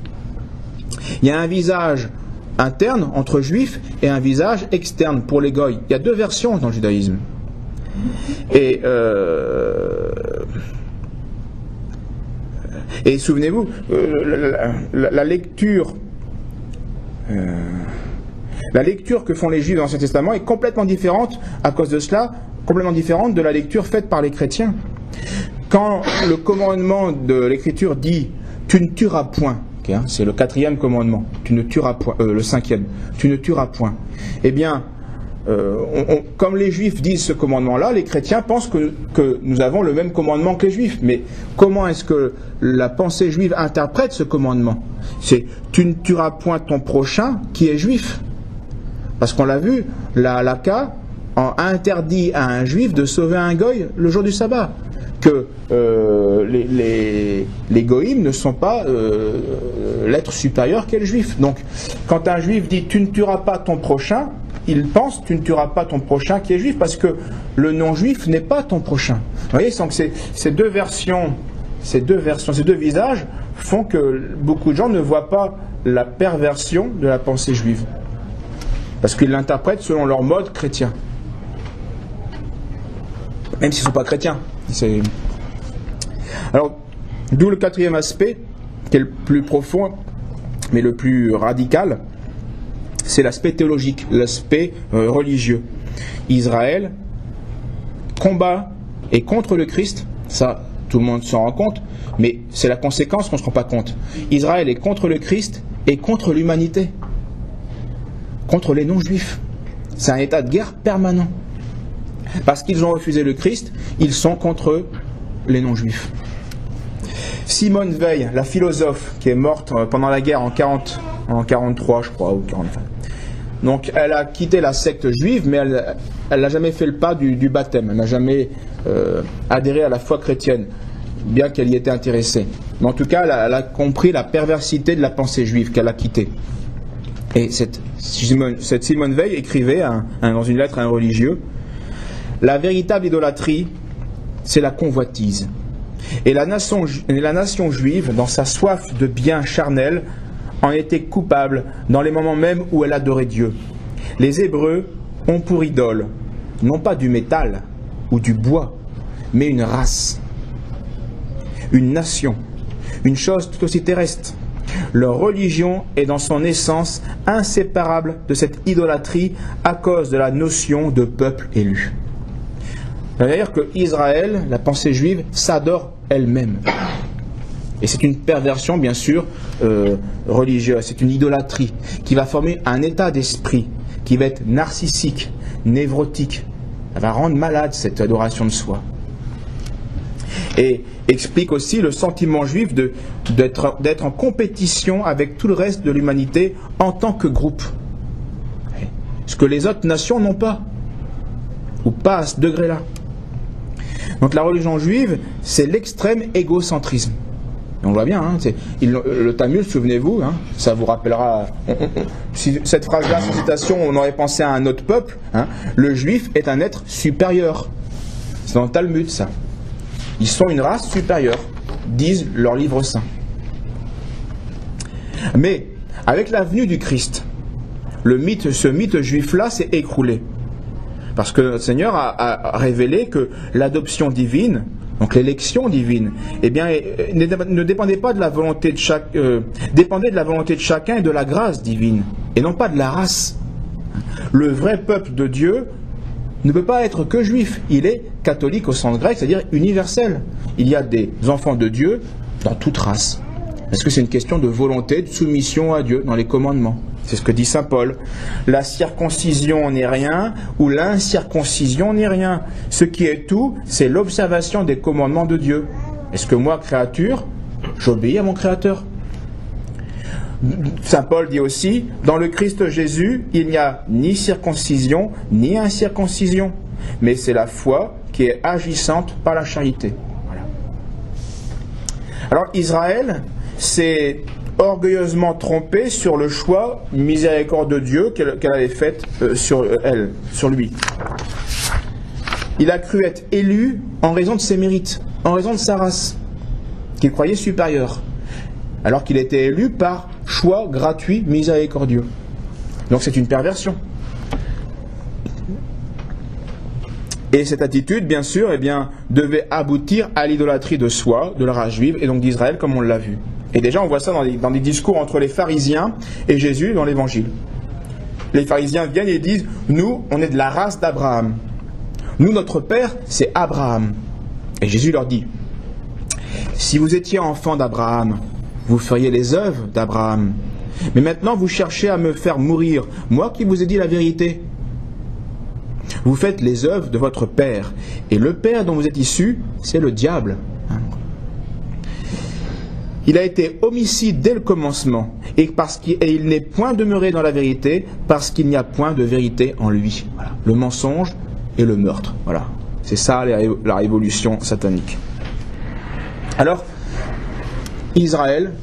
Il y a un visage interne entre juifs et un visage externe pour les goïs. Il y a deux versions dans le judaïsme. Et souvenez-vous, la lecture que font les Juifs dans l'Ancien Testament est complètement différente, à cause de cela, complètement différente de la lecture faite par les chrétiens. Quand le commandement de l'Écriture dit « tu ne tueras point », okay, hein, c'est le 4e commandement, tu ne tueras point, le 5e, tu ne tueras point. Eh bien, comme les Juifs disent ce commandement-là, les chrétiens pensent que nous avons le même commandement que les Juifs. Mais comment est-ce que la pensée juive interprète ce commandement? C'est « tu ne tueras point ton prochain qui est juif ». Parce qu'on l'a vu, la halakha a interdit à un juif de sauver un goy le jour du sabbat. Que les goïms ne sont pas l'être supérieur qu'est le juif. Donc, quand un juif dit « tu ne tueras pas ton prochain », il pense « tu ne tueras pas ton prochain qui est juif » parce que le non-juif n'est pas ton prochain. Vous voyez, donc ces deux versions, ces deux visages font que beaucoup de gens ne voient pas la perversion de la pensée juive. Parce qu'ils l'interprètent selon leur mode chrétien. Même s'ils ne sont pas chrétiens. Alors, d'où le 4e aspect, qui est le plus profond, mais le plus radical, c'est l'aspect théologique, l'aspect religieux. Israël combat et contre le Christ, ça tout le monde s'en rend compte, mais c'est la conséquence qu'on ne se rend pas compte. Israël est contre le Christ et contre l'humanité. Contre les non-juifs. C'est un état de guerre permanent. Parce qu'ils ont refusé le Christ, ils sont contre les non-juifs. Simone Veil, la philosophe qui est morte pendant la guerre en 43, je crois, ou 45. Donc elle a quitté la secte juive, mais elle n'a jamais fait le pas du baptême. Elle n'a jamais adhéré à la foi chrétienne, bien qu'elle y était intéressée. Mais en tout cas, elle a compris la perversité de la pensée juive qu'elle a quittée. Et cette Simone Veil écrivait dans une lettre à un religieux: la véritable idolâtrie, c'est la convoitise. Et la nation juive, dans sa soif de biens charnels, en était coupable dans les moments même où elle adorait Dieu. Les Hébreux ont pour idole, non pas du métal ou du bois, mais une race, une nation, une chose tout aussi terrestre. Leur religion est dans son essence inséparable de cette idolâtrie à cause de la notion de peuple élu. C'est-à-dire que Israël, la pensée juive, s'adore elle-même. Et c'est une perversion, bien sûr, religieuse. C'est une idolâtrie qui va former un état d'esprit qui va être narcissique, névrotique. Elle va rendre malade cette adoration de soi. Et explique aussi le sentiment juif d'être en compétition avec tout le reste de l'humanité en tant que groupe. Ce que les autres nations n'ont pas. Ou pas à ce degré-là. Donc la religion juive, c'est l'extrême égocentrisme. Et on le voit bien, hein, le Talmud, souvenez-vous, hein, ça vous rappellera, si cette phrase-là, cette citation, on aurait pensé à un autre peuple, hein, le juif est un être supérieur. C'est dans le Talmud, ça. Ils sont une race supérieure, disent leurs livres saints. Mais, avec la venue du Christ, ce mythe juif-là s'est écroulé. Parce que le Seigneur a révélé que l'adoption divine, donc l'élection divine, eh bien, ne dépendait pas de la volonté de dépendait de la volonté de chacun et de la grâce divine, et non pas de la race. Le vrai peuple de Dieu ne peut pas être que juif, il est catholique au sens grec, c'est-à-dire universel. Il y a des enfants de Dieu dans toute race. Parce que c'est une question de volonté, de soumission à Dieu dans les commandements. C'est ce que dit saint Paul. La circoncision n'est rien, ou l'incirconcision n'est rien. Ce qui est tout, c'est l'observation des commandements de Dieu. Est-ce que moi, créature, j'obéis à mon Créateur? Saint Paul dit aussi, dans le Christ Jésus, il n'y a ni circoncision, ni incirconcision, mais c'est la foi qui est agissante par la charité. Voilà. Alors Israël s'est orgueilleusement trompé sur le choix miséricorde de Dieu qu'elle avait fait sur lui. Il a cru être élu en raison de ses mérites, en raison de sa race, qu'il croyait supérieure, alors qu'il était élu par choix gratuit miséricordieux. Donc c'est une perversion. Et cette attitude, bien sûr, devait aboutir à l'idolâtrie de soi, de la race juive, et donc d'Israël, comme on l'a vu. Et déjà, on voit ça dans des discours entre les pharisiens et Jésus dans l'Évangile. Les pharisiens viennent et disent, nous, on est de la race d'Abraham. Nous, notre père, c'est Abraham. Et Jésus leur dit, si vous étiez enfant d'Abraham, vous feriez les œuvres d'Abraham. Mais maintenant, vous cherchez à me faire mourir, moi qui vous ai dit la vérité. Vous faites les œuvres de votre père. Et le père dont vous êtes issus, c'est le diable. Il a été homicide dès le commencement, et il n'est point demeuré dans la vérité, parce qu'il n'y a point de vérité en lui. Voilà. Le mensonge et le meurtre. Voilà. C'est ça la révolution satanique. Alors, Israël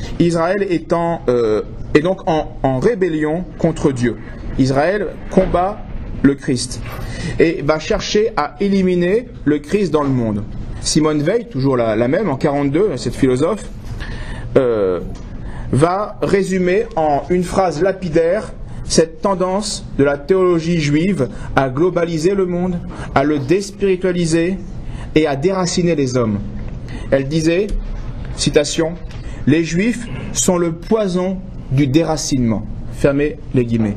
est donc en rébellion contre Dieu. Israël combat le Christ et va chercher à éliminer le Christ dans le monde. Simone Veil, toujours la même, en 1942, cette philosophe, va résumer en une phrase lapidaire cette tendance de la théologie juive à globaliser le monde, à le déspiritualiser et à déraciner les hommes. Elle disait, citation, « Les Juifs sont le poison du déracinement ». Fermez les guillemets.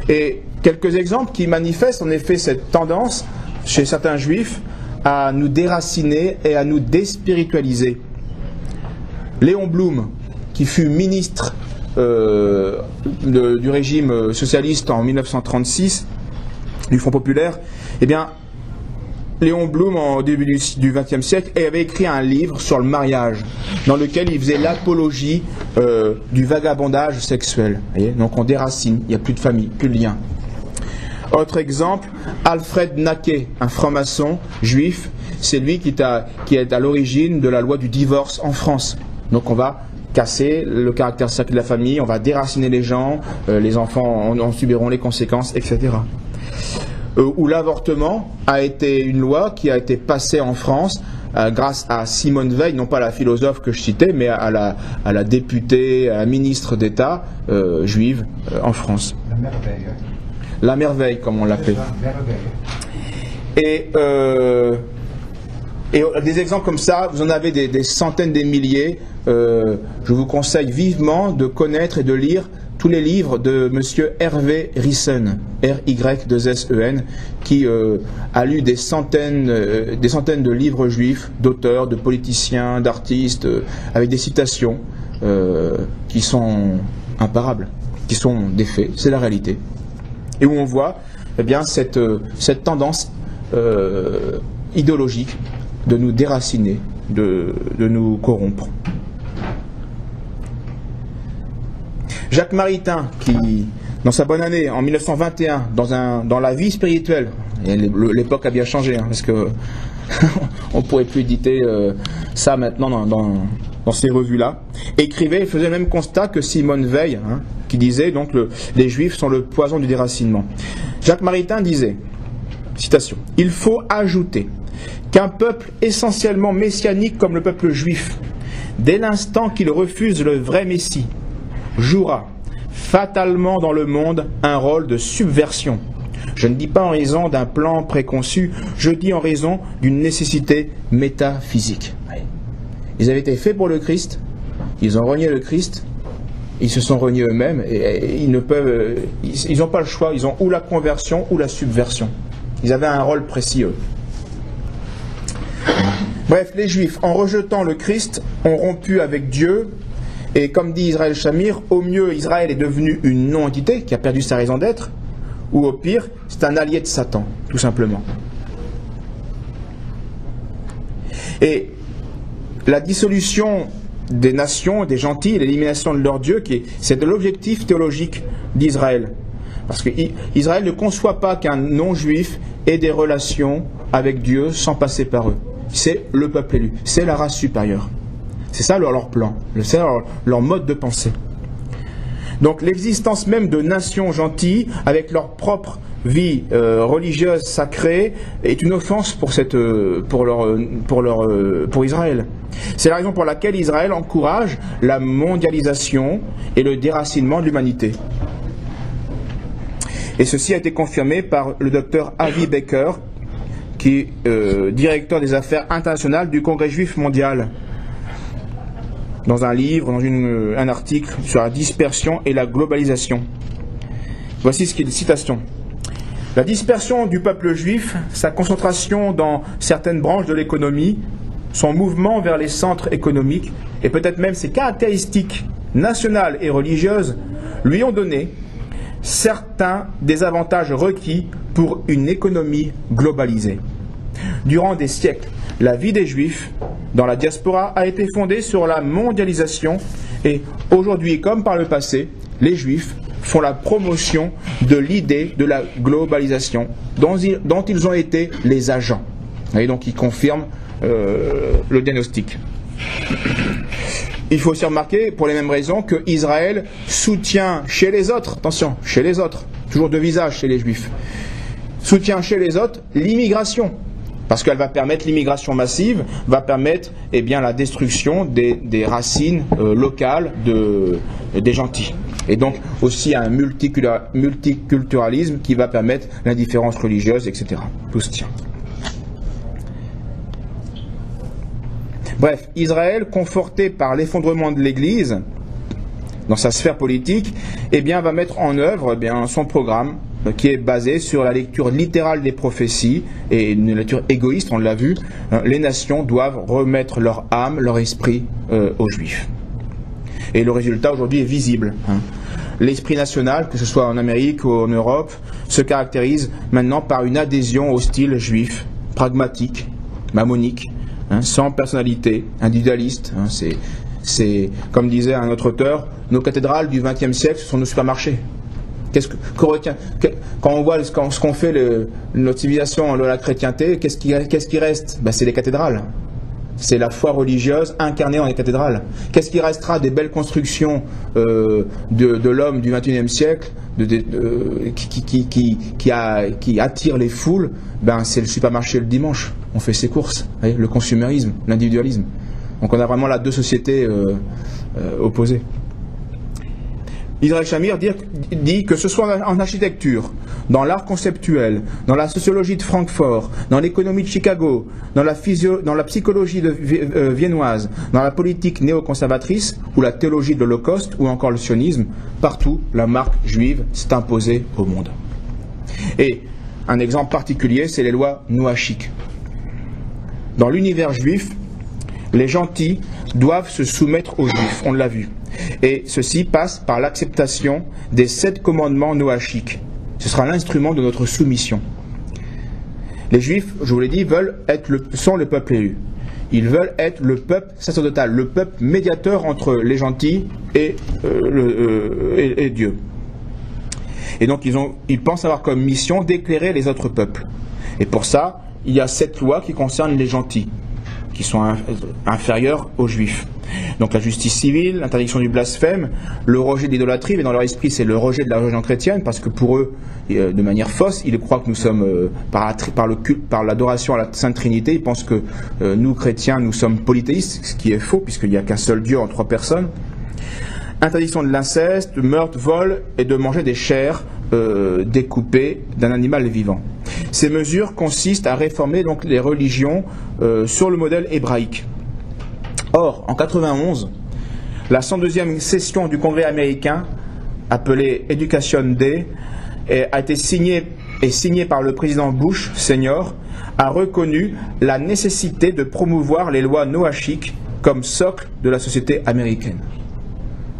Et quelques exemples qui manifestent en effet cette tendance chez certains Juifs à nous déraciner et à nous déspiritualiser. Léon Blum, qui fut ministre du régime socialiste en 1936, du Front populaire, eh bien, Léon Blum, au début du XXe siècle, avait écrit un livre sur le mariage, dans lequel il faisait l'apologie du vagabondage sexuel. Voyez, donc on déracine, il n'y a plus de famille, plus de lien. Autre exemple, Alfred Naquet, un franc-maçon juif, c'est lui qui est à l'origine de la loi du divorce en France. Donc on va casser le caractère sacré de la famille, on va déraciner les gens, les enfants en subiront les conséquences, etc. Où l'avortement a été une loi qui a été passée en France grâce à Simone Veil, non pas la philosophe que je citais, mais à la députée, à la ministre d'État juive en France. La merveille. La merveille, comme on l'appelle. Et des exemples comme ça, vous en avez des centaines, des milliers. Je vous conseille vivement de connaître et de lire tous les livres de M. Hervé Ryssen, R-Y-2-S-E-N, qui a lu des centaines de livres juifs, d'auteurs, de politiciens, d'artistes, avec des citations qui sont imparables, qui sont des faits, c'est la réalité. Et où on voit eh bien, cette tendance idéologique de nous déraciner, de nous corrompre. Jacques Maritain, qui, dans sa bonne année, en 1921, dans la vie spirituelle, et l'époque a bien changé, parce que on ne pourrait plus éditer ça maintenant dans ces revues-là, écrivait et faisait le même constat que Simone Veil, qui disait donc les Juifs sont le poison du déracinement. Jacques Maritain disait, citation, « Il faut ajouter qu'un peuple essentiellement messianique comme le peuple juif, dès l'instant qu'il refuse le vrai Messie, jouera fatalement dans le monde un rôle de subversion, Je ne dis pas en raison d'un plan préconçu, je dis en raison d'une nécessité métaphysique. Ils avaient été faits pour le Christ, ils ont renié le Christ, ils se sont reniés eux-mêmes, et ils n'ont pas le choix, ils ont ou la conversion ou la subversion. Ils avaient un rôle précis, eux. Bref, les Juifs, en rejetant le Christ, ont rompu avec Dieu, et comme dit Israël Shamir, au mieux Israël est devenu une non-entité qui a perdu sa raison d'être, ou au pire, c'est un allié de Satan, tout simplement. Et la dissolution des nations, des gentils, l'élimination de leur Dieu, c'est de l'objectif théologique d'Israël. Parce qu'Israël ne conçoit pas qu'un non-juif ait des relations avec Dieu sans passer par eux. C'est le peuple élu, c'est la race supérieure. C'est ça leur plan, c'est leur mode de pensée. Donc l'existence même de nations gentilles, avec leur propre vie religieuse sacrée, est une offense pour Israël. C'est la raison pour laquelle Israël encourage la mondialisation et le déracinement de l'humanité. Et ceci a été confirmé par le docteur Avi Baker, qui est directeur des affaires internationales du Congrès juif mondial, dans un livre, dans un article sur la dispersion et la globalisation. Voici ce qui est une citation. La dispersion du peuple juif, sa concentration dans certaines branches de l'économie, son mouvement vers les centres économiques, et peut-être même ses caractéristiques nationales et religieuses, lui ont donné certains des avantages requis pour une économie globalisée. Durant des siècles, la vie des Juifs dans la diaspora a été fondée sur la mondialisation et aujourd'hui, comme par le passé, les Juifs font la promotion de l'idée de la globalisation dont ils ont été les agents. Et donc ils confirment le diagnostic. Il faut aussi remarquer, pour les mêmes raisons, que Israël soutient chez les autres, attention, chez les autres, toujours deux visages chez les Juifs, soutient chez les autres l'immigration, parce qu'elle va permettre l'immigration massive, va permettre la destruction des racines locales des gentils. Et donc aussi un multiculturalisme qui va permettre l'indifférence religieuse, etc. Tout se tient. Bref, Israël, conforté par l'effondrement de l'Église dans sa sphère politique, va mettre en œuvre son programme qui est basé sur la lecture littérale des prophéties et une lecture égoïste, on l'a vu. Les nations doivent remettre leur âme, leur esprit aux Juifs. Et le résultat aujourd'hui est visible. L'esprit national, que ce soit en Amérique ou en Europe, se caractérise maintenant par une adhésion au style juif, pragmatique, mammonique, sans personnalité, individualiste. C'est, comme disait un autre auteur, nos cathédrales du XXe siècle, ce sont nos supermarchés. Quand on voit ce qu'on fait notre civilisation de la chrétienté, qu'est-ce qui reste ? C'est les cathédrales. C'est la foi religieuse incarnée dans les cathédrales. Qu'est-ce qui restera des belles constructions de l'homme du XXIe siècle qui attire les foules ? C'est le supermarché le dimanche. On fait ses courses. Le consumérisme, l'individualisme. Donc on a vraiment là deux sociétés opposées. Israël Shamir dit que ce soit en architecture, dans l'art conceptuel, dans la sociologie de Francfort, dans l'économie de Chicago, dans la psychologie viennoise, dans la politique néoconservatrice, ou la théologie de l'Holocauste, ou encore le sionisme, partout la marque juive s'est imposée au monde. Et un exemple particulier, c'est les lois noachiques. Dans l'univers juif, les gentils doivent se soumettre aux juifs, on l'a vu. Et ceci passe par l'acceptation des 7 commandements noachiques. Ce sera l'instrument de notre soumission. Les Juifs, je vous l'ai dit, sont le peuple élu. Ils veulent être le peuple sacerdotal, le peuple médiateur entre les gentils et Dieu. Et donc ils pensent avoir comme mission d'éclairer les autres peuples. Et pour ça, il y a 7 lois qui concernent les gentils, qui sont inférieurs aux Juifs. Donc la justice civile, l'interdiction du blasphème, le rejet de l'idolâtrie, mais dans leur esprit c'est le rejet de la religion chrétienne, parce que pour eux, de manière fausse, ils croient que nous sommes, par le culte, par l'adoration à la Sainte Trinité, ils pensent que nous chrétiens, nous sommes polythéistes, ce qui est faux, puisqu'il n'y a qu'un seul Dieu en 3 personnes. Interdiction de l'inceste, de meurtre, vol, et de manger des chairs découpé d'un animal vivant. Ces mesures consistent à réformer donc les religions sur le modèle hébraïque. Or, en 91, la 102e session du Congrès américain, appelée Education Day, a été signée par le président Bush Senior, a reconnu la nécessité de promouvoir les lois noachiques comme socle de la société américaine.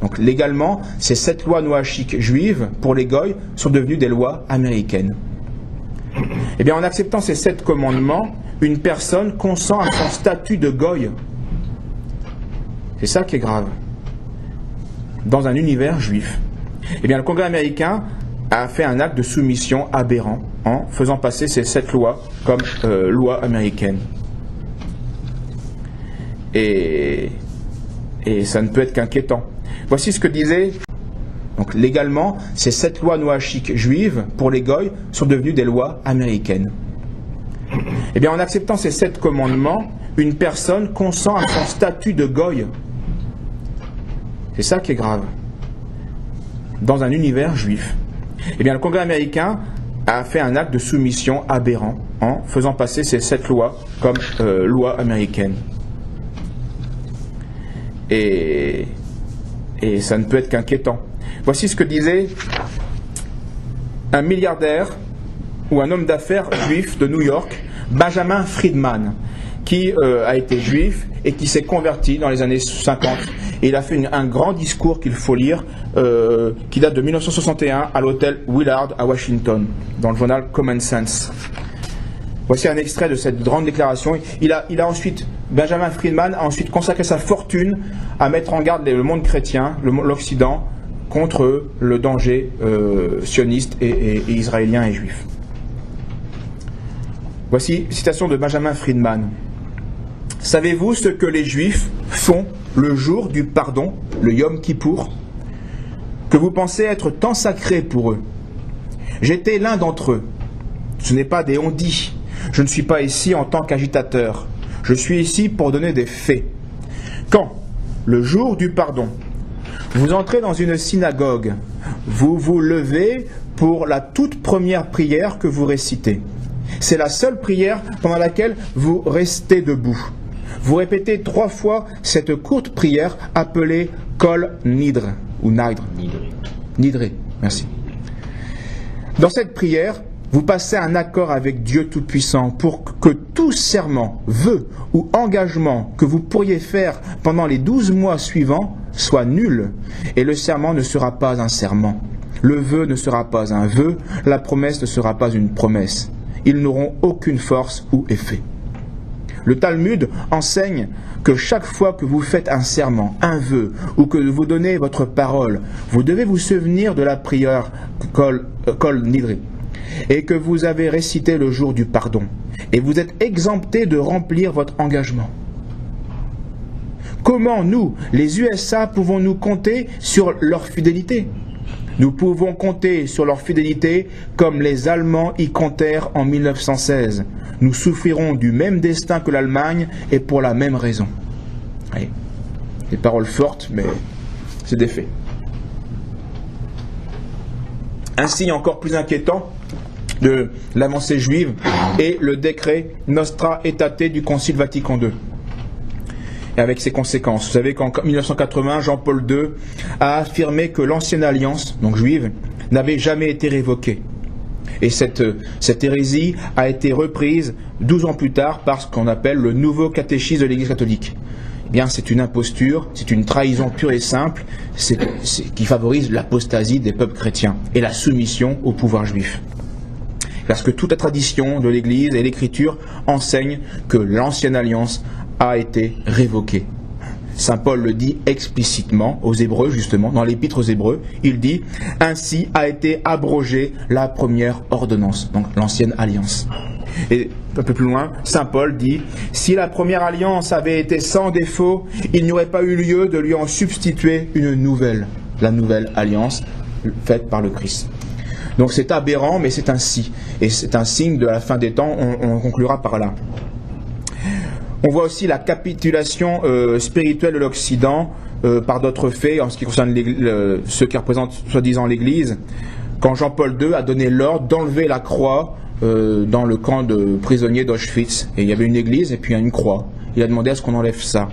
Donc légalement, ces 7 lois noachiques juives, pour les goy, sont devenues des lois américaines. Eh bien, en acceptant ces 7 commandements, une personne consent à son statut de goy. C'est ça qui est grave. Dans un univers juif. Eh bien, le Congrès américain a fait un acte de soumission aberrant en faisant passer ces 7 lois comme lois américaines. Et ça ne peut être qu'inquiétant. Voici ce que disait, donc légalement, ces 7 lois noachiques juives, pour les goy, sont devenues des lois américaines. Eh bien, en acceptant ces 7 commandements, une personne consent à son statut de goy. C'est ça qui est grave. Dans un univers juif. Eh bien, le Congrès américain a fait un acte de soumission aberrant en faisant passer ces 7 lois comme lois américaines. Et ça ne peut être qu'inquiétant. Voici ce que disait un milliardaire ou un homme d'affaires juif de New York, Benjamin Friedman, qui a été juif et qui s'est converti dans les années 50. Et il a fait un grand discours qu'il faut lire, qui date de 1961 à l'hôtel Willard à Washington, dans le journal Common Sense. Voici un extrait de cette grande déclaration. Benjamin Friedman a ensuite consacré sa fortune à mettre en garde le monde chrétien, l'Occident, contre le danger sioniste et israélien et juif. Voici citation de Benjamin Friedman. « Savez-vous ce que les Juifs font le jour du pardon, le Yom Kippour, que vous pensez être tant sacré pour eux? J'étais l'un d'entre eux. Ce n'est pas des on-dit. Je ne suis pas ici en tant qu'agitateur. Je suis ici pour donner des faits. Quand, le jour du pardon, vous entrez dans une synagogue, vous vous levez pour la toute première prière que vous récitez. C'est la seule prière pendant laquelle vous restez debout. Vous répétez 3 fois cette courte prière appelée Kol Nidre, ou Nidre. Nidre, merci. Dans cette prière, vous passez un accord avec Dieu Tout-Puissant pour que tout serment, vœu ou engagement que vous pourriez faire pendant les 12 mois suivants soit nul, et le serment ne sera pas un serment. Le vœu ne sera pas un vœu, la promesse ne sera pas une promesse. Ils n'auront aucune force ou effet. Le Talmud enseigne que chaque fois que vous faites un serment, un vœu, ou que vous donnez votre parole, vous devez vous souvenir de la prière Kol Nidre, et que vous avez récité le jour du pardon, et vous êtes exempté de remplir votre engagement. Comment nous, les USA, pouvons-nous compter sur leur fidélité ? Nous pouvons compter sur leur fidélité comme les Allemands y comptèrent en 1916. Nous souffrirons du même destin que l'Allemagne et pour la même raison. Allez, des paroles fortes, mais c'est des faits. Un signe encore plus inquiétant de l'avancée juive est le décret Nostra Aetate du Concile Vatican II. Et avec ses conséquences. Vous savez qu'en 1980, Jean-Paul II a affirmé que l'ancienne alliance, donc juive, n'avait jamais été révoquée. Et cette hérésie a été reprise 12 ans plus tard par ce qu'on appelle le nouveau catéchisme de l'Église catholique. Eh bien, c'est une imposture, c'est une trahison pure et simple, qui favorise l'apostasie des peuples chrétiens et la soumission au pouvoir juif. Parce que toute la tradition de l'Église et l'Écriture enseignent que l'ancienne alliance a été révoquée. Saint Paul le dit explicitement aux Hébreux, justement, dans l'Épître aux Hébreux, il dit « Ainsi a été abrogée la première ordonnance », donc l'ancienne alliance. Et un peu plus loin, Saint Paul dit « Si la première alliance avait été sans défaut, il n'y aurait pas eu lieu de lui en substituer une nouvelle, la nouvelle alliance faite par le Christ. » Donc c'est aberrant, mais c'est ainsi. Et c'est un signe de la fin des temps, on conclura par là. On voit aussi la capitulation spirituelle de l'Occident par d'autres faits en ce qui concerne ceux qui représentent soi-disant l'Église. quand Jean-Paul II a donné l'ordre d'enlever la croix dans le camp de prisonniers d'Auschwitz. Et il y avait une église et puis une croix. Il a demandé à ce qu'on enlève ça.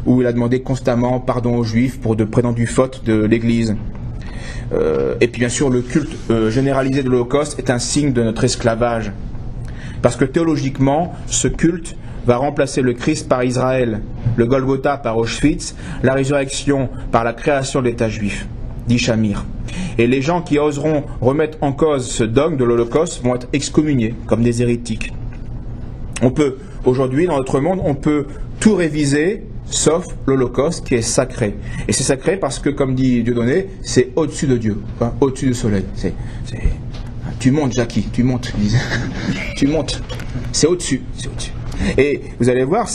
Ou il a demandé constamment pardon aux Juifs pour de prétendues fautes de l'église. Et puis bien sûr, le culte généralisé de l'Holocauste est un signe de notre esclavage. Parce que théologiquement, ce culte va remplacer le Christ par Israël, le Golgotha par Auschwitz, la résurrection par la création de l'État juif, dit Shamir. Et les gens qui oseront remettre en cause ce dogme de l'Holocauste vont être excommuniés comme des hérétiques. On peut, aujourd'hui, dans notre monde, on peut tout réviser, sauf l'Holocauste qui est sacré. Et c'est sacré parce que, comme dit Dieudonné, c'est au-dessus de Dieu, hein, au-dessus du soleil. Tu montes, Jackie, tu montes. Tu montes. C'est au-dessus, c'est au-dessus. Et vous allez voir,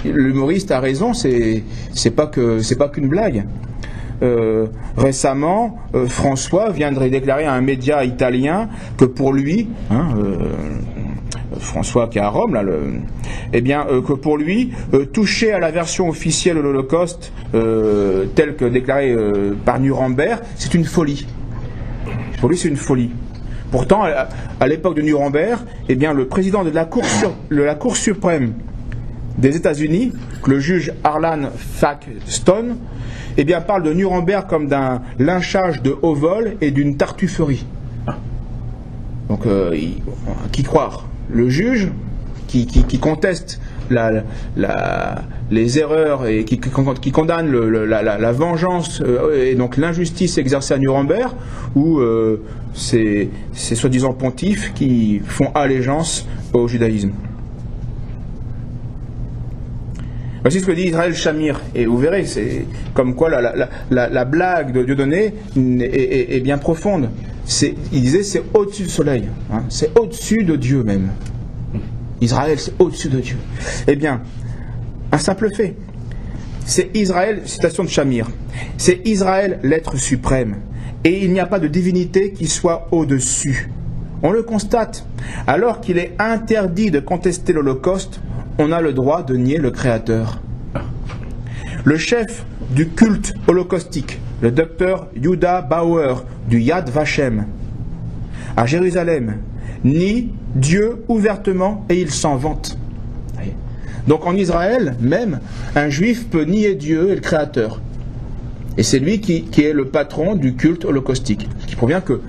l'humoriste a raison, c'est pas qu'une blague. Récemment, François viendrait déclarer à un média italien que pour lui, François qui est à Rome, là, que pour lui, toucher à la version officielle de l'Holocauste, telle que déclarée par Nuremberg, c'est une folie. Pour lui, c'est une folie. Pourtant, à l'époque de Nuremberg, le président de la Cour suprême des États-Unis, le juge Harlan Faxton, parle de Nuremberg comme d'un lynchage de haut vol et d'une tartufferie. Donc, qui croire? Le juge qui conteste les erreurs et qui condamne la vengeance et donc l'injustice exercée à Nuremberg, ou ces soi-disant pontifes qui font allégeance au judaïsme. Voici ce que dit Israël Shamir, et vous verrez, c'est comme quoi la blague de Dieudonné est bien profonde. Il disait c'est au-dessus du soleil, hein, c'est au-dessus de Dieu même. Israël, c'est au-dessus de Dieu. Un simple fait. C'est Israël, citation de Shamir, c'est Israël l'être suprême, et il n'y a pas de divinité qui soit au-dessus. On le constate. Alors qu'il est interdit de contester l'Holocauste, on a le droit de nier le Créateur. Le chef du culte holocaustique, le docteur Yehuda Bauer du Yad Vashem, à Jérusalem, nie Dieu ouvertement et il s'en vante. Donc en Israël, même, un juif peut nier Dieu et le Créateur. Et c'est lui qui est le patron du culte holocaustique, qui provient que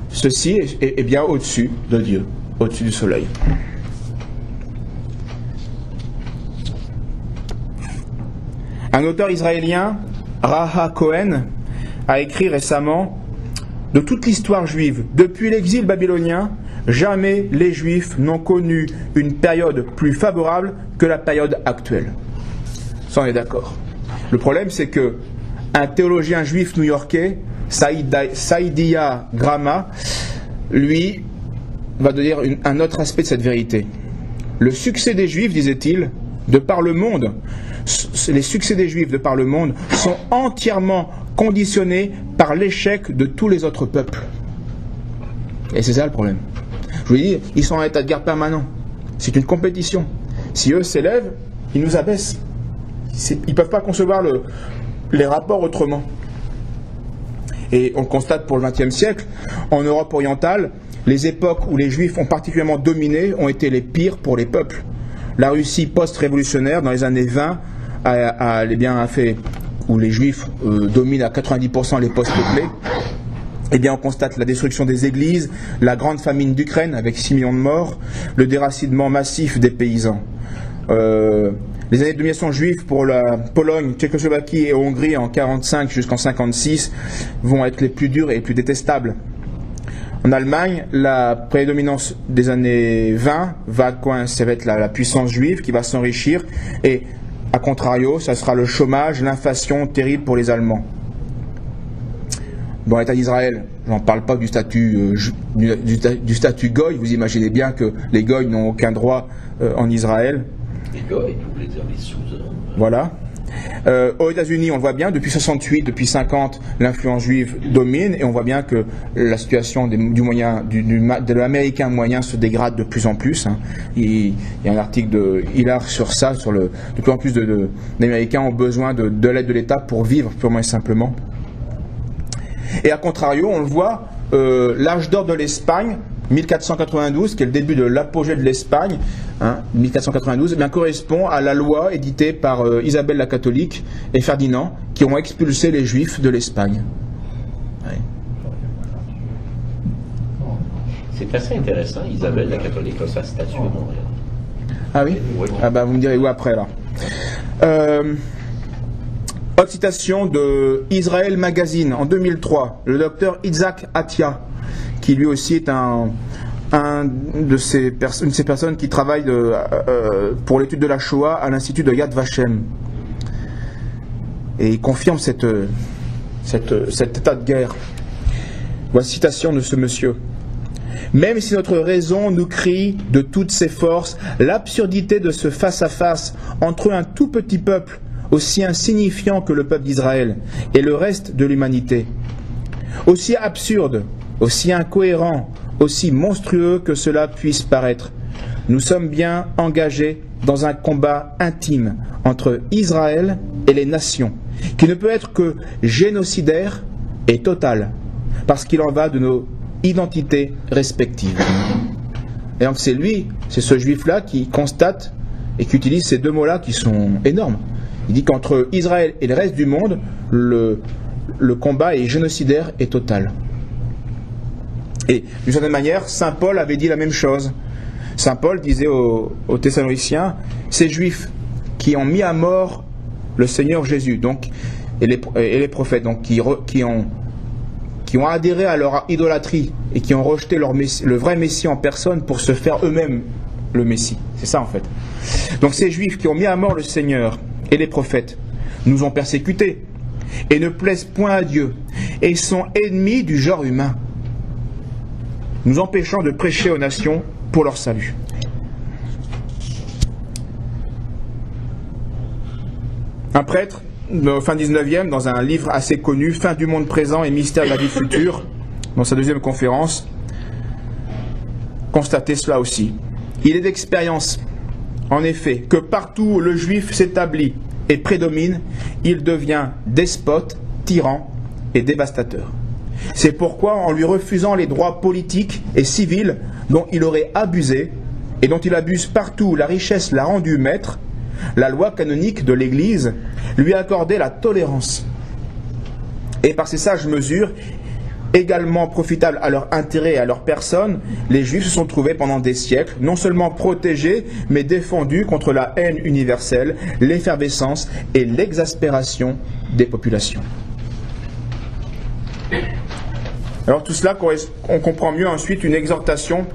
ceci est bien au-dessus de Dieu, au-dessus du soleil. Un auteur israélien, Raha Cohen, a écrit récemment « De toute l'histoire juive, depuis l'exil babylonien, jamais les Juifs n'ont connu une période plus favorable que la période actuelle. » Ça, on est d'accord. Le problème, c'est que un théologien juif new-yorkais, Saïdia Grama, lui, va donner un autre aspect de cette vérité. Le succès des Juifs, disait-il, de par le monde, les succès des Juifs de par le monde sont entièrement conditionnés par l'échec de tous les autres peuples. Et c'est ça le problème. Je vous dis, ils sont en état de guerre permanent. C'est une compétition. Si eux s'élèvent, ils nous abaissent. Ils ne peuvent pas concevoir les rapports autrement. Et on le constate pour le XXe siècle, en Europe orientale, les époques où les Juifs ont particulièrement dominé ont été les pires pour les peuples. La Russie post-révolutionnaire, dans les années 20, a fait, où les Juifs dominent à 90% les postes peuplés, on constate la destruction des églises, la grande famine d'Ukraine avec 6 millions de morts, le déracinement massif des paysans. Les années de domination juive pour la Pologne, Tchécoslovaquie et Hongrie en 1945 jusqu'en 1956 vont être les plus dures et les plus détestables. En Allemagne, la prédominance des années 20 ça va être la puissance juive qui va s'enrichir, et a contrario, ça sera le chômage, l'inflation terrible pour les Allemands. Dans l'État d'Israël, j'en parle pas du statut goy, vous imaginez bien que les goy n'ont aucun droit en Israël. Les goy, vous voulez dire les sous-hommes. Voilà. Aux États-Unis, on le voit bien, depuis 68, depuis 50, l'influence juive domine, et on voit bien que la situation de l'américain moyen se dégrade de plus en plus. Hein. Il y a un article de Hillard sur ça, de plus en plus d'Américains ont besoin de l'aide de l'État pour vivre purement et simplement. Et à contrario, on le voit, l'âge d'or de l'Espagne, 1492, qui est le début de l'apogée de l'Espagne, 1492, eh bien, correspond à la loi éditée par Isabelle la catholique et Ferdinand, qui ont expulsé les Juifs de l'Espagne. Ouais. C'est assez intéressant, Isabelle la catholique a sa statue à Montréal. Ah oui? Oui. Ah bah vous me direz où après là. Autre citation de Israel Magazine en 2003, le docteur Isaac Atia, qui lui aussi est une de ces personnes qui travaillent pour l'étude de la Shoah à l'Institut de Yad Vashem. Et il confirme cet état de guerre. Voici citation de ce monsieur. Même si notre raison nous crie de toutes ses forces l'absurdité de ce face-à-face entre un tout petit peuple aussi insignifiant que le peuple d'Israël et le reste de l'humanité, aussi absurde, aussi incohérent, aussi monstrueux que cela puisse paraître, nous sommes bien engagés dans un combat intime entre Israël et les nations, qui ne peut être que génocidaire et total, parce qu'il en va de nos identités respectives. Et donc c'est ce juif-là qui constate et qui utilise ces deux mots-là qui sont énormes. Il dit qu'entre Israël et le reste du monde, le combat est génocidaire et total. Et d'une certaine manière, Saint Paul avait dit la même chose. Saint Paul disait aux Thessaloniciens, ces Juifs qui ont mis à mort le Seigneur Jésus, donc, et les prophètes, donc, qui ont adhéré à leur idolâtrie et qui ont rejeté le vrai Messie en personne pour se faire eux-mêmes le Messie. C'est ça en fait. Donc ces Juifs qui ont mis à mort le Seigneur et les prophètes nous ont persécutés et ne plaisent point à Dieu et sont ennemis du genre humain, nous empêchant de prêcher aux nations pour leur salut. Un prêtre, fin 19e, dans un livre assez connu, Fin du monde présent et mystère de la vie future, dans sa deuxième conférence, constatait cela aussi. Il est d'expérience, en effet, que partout où le juif s'établit et prédomine, il devient despote, tyran et dévastateur. C'est pourquoi, en lui refusant les droits politiques et civils dont il aurait abusé, et dont il abuse partout où la richesse l'a rendu maître, la loi canonique de l'Église lui a accordé la tolérance. Et par ces sages mesures, également profitables à leur intérêt et à leur personne, les Juifs se sont trouvés pendant des siècles, non seulement protégés, mais défendus contre la haine universelle, l'effervescence et l'exaspération des populations. Alors tout cela, on comprend mieux ensuite une exhortation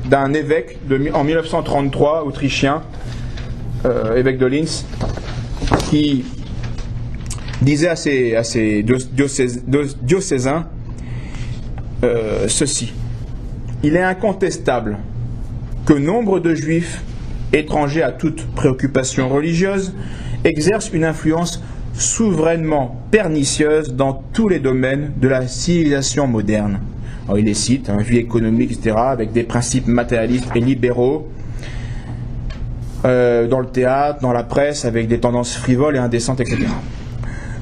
d'un évêque en 1933, autrichien, évêque de Linz, qui disait à ses diocésains ceci: il est incontestable que nombre de juifs, étrangers à toute préoccupation religieuse, exercent une influence souverainement pernicieuse dans tous les domaines de la civilisation moderne. Alors, il les cite, vie économique, etc., avec des principes matérialistes et libéraux, dans le théâtre, dans la presse, avec des tendances frivoles et indécentes, etc.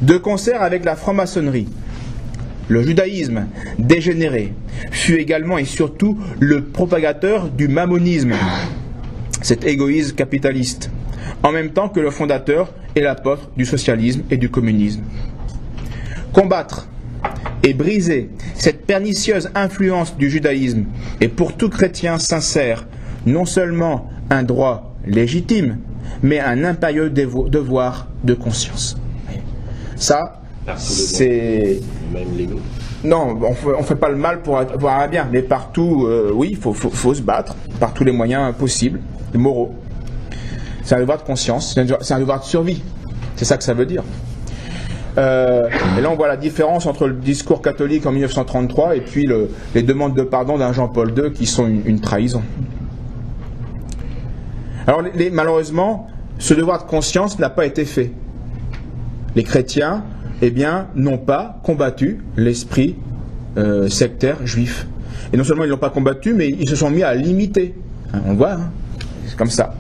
De concert avec la franc-maçonnerie, le judaïsme dégénéré fut également et surtout le propagateur du mammonisme, cet égoïsme capitaliste, en même temps que le fondateur et l'apôtre du socialisme et du communisme. Combattre et briser cette pernicieuse influence du judaïsme est pour tout chrétien sincère non seulement un droit légitime, mais un impérieux devoir de conscience. Ça, c'est... Même légaux. Non, on ne fait pas le mal pour avoir un bien, mais partout, oui, il faut se battre, par tous les moyens possibles, moraux. C'est un devoir de conscience, c'est un devoir de survie. C'est ça que ça veut dire. Et là, on voit la différence entre le discours catholique en 1933 et puis les demandes de pardon d'un Jean-Paul II qui sont une trahison. Alors, malheureusement, ce devoir de conscience n'a pas été fait. Les chrétiens, eh bien, n'ont pas combattu l'esprit sectaire juif. Et non seulement ils ne l'ont pas combattu, mais ils se sont mis à l'imiter. On le voit, c'est comme ça.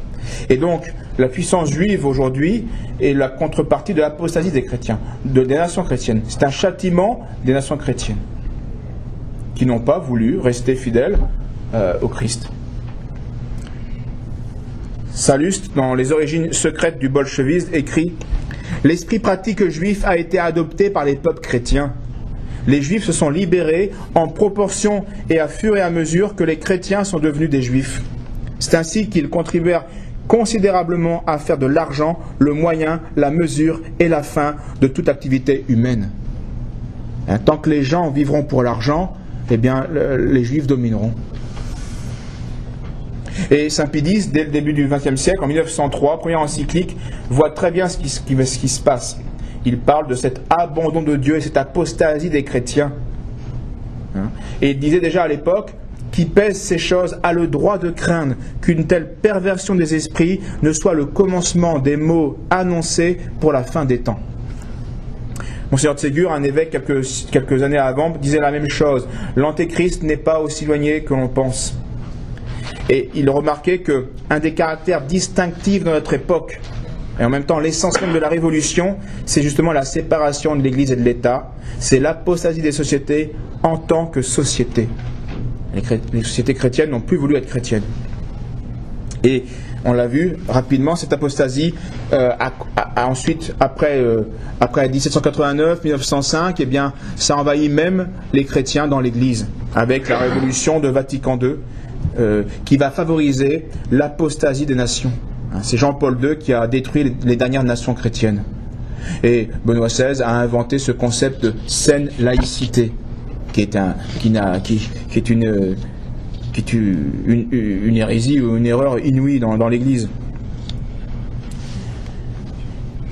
Et donc, la puissance juive aujourd'hui est la contrepartie de l'apostasie des chrétiens, des nations chrétiennes. C'est un châtiment des nations chrétiennes qui n'ont pas voulu rester fidèles au Christ. Sallust, dans Les origines secrètes du bolchevisme, écrit « L'esprit pratique juif a été adopté par les peuples chrétiens. Les juifs se sont libérés en proportion et à fur et à mesure que les chrétiens sont devenus des juifs. C'est ainsi qu'ils contribuèrent considérablement à faire de l'argent le moyen, la mesure et la fin de toute activité humaine. Tant que les gens vivront pour l'argent, eh bien, les juifs domineront. » Et Saint Pie X, dès le début du XXe siècle, en 1903, première encyclique, voit très bien ce qui se passe. Il parle de cet abandon de Dieu et cette apostasie des chrétiens. Et il disait déjà à l'époque, qui pèse ces choses a le droit de craindre qu'une telle perversion des esprits ne soit le commencement des maux annoncés pour la fin des temps. Monseigneur de Ségur, un évêque quelques années avant, disait la même chose. L'antéchrist n'est pas aussi éloigné que l'on pense. Et il remarquait qu'un des caractères distinctifs de notre époque, et en même temps l'essence même de la Révolution, c'est justement la séparation de l'Église et de l'État, c'est l'apostasie des sociétés en tant que société. Les sociétés chrétiennes n'ont plus voulu être chrétiennes. Et on l'a vu rapidement, cette apostasie ensuite, après 1789, 1905, eh bien, ça envahit même les chrétiens dans l'Église, avec la révolution de Vatican II, qui va favoriser l'apostasie des nations. C'est Jean-Paul II qui a détruit les dernières nations chrétiennes. Et Benoît XVI a inventé ce concept de saine laïcité, qui est une hérésie ou une erreur inouïe dans l'Église.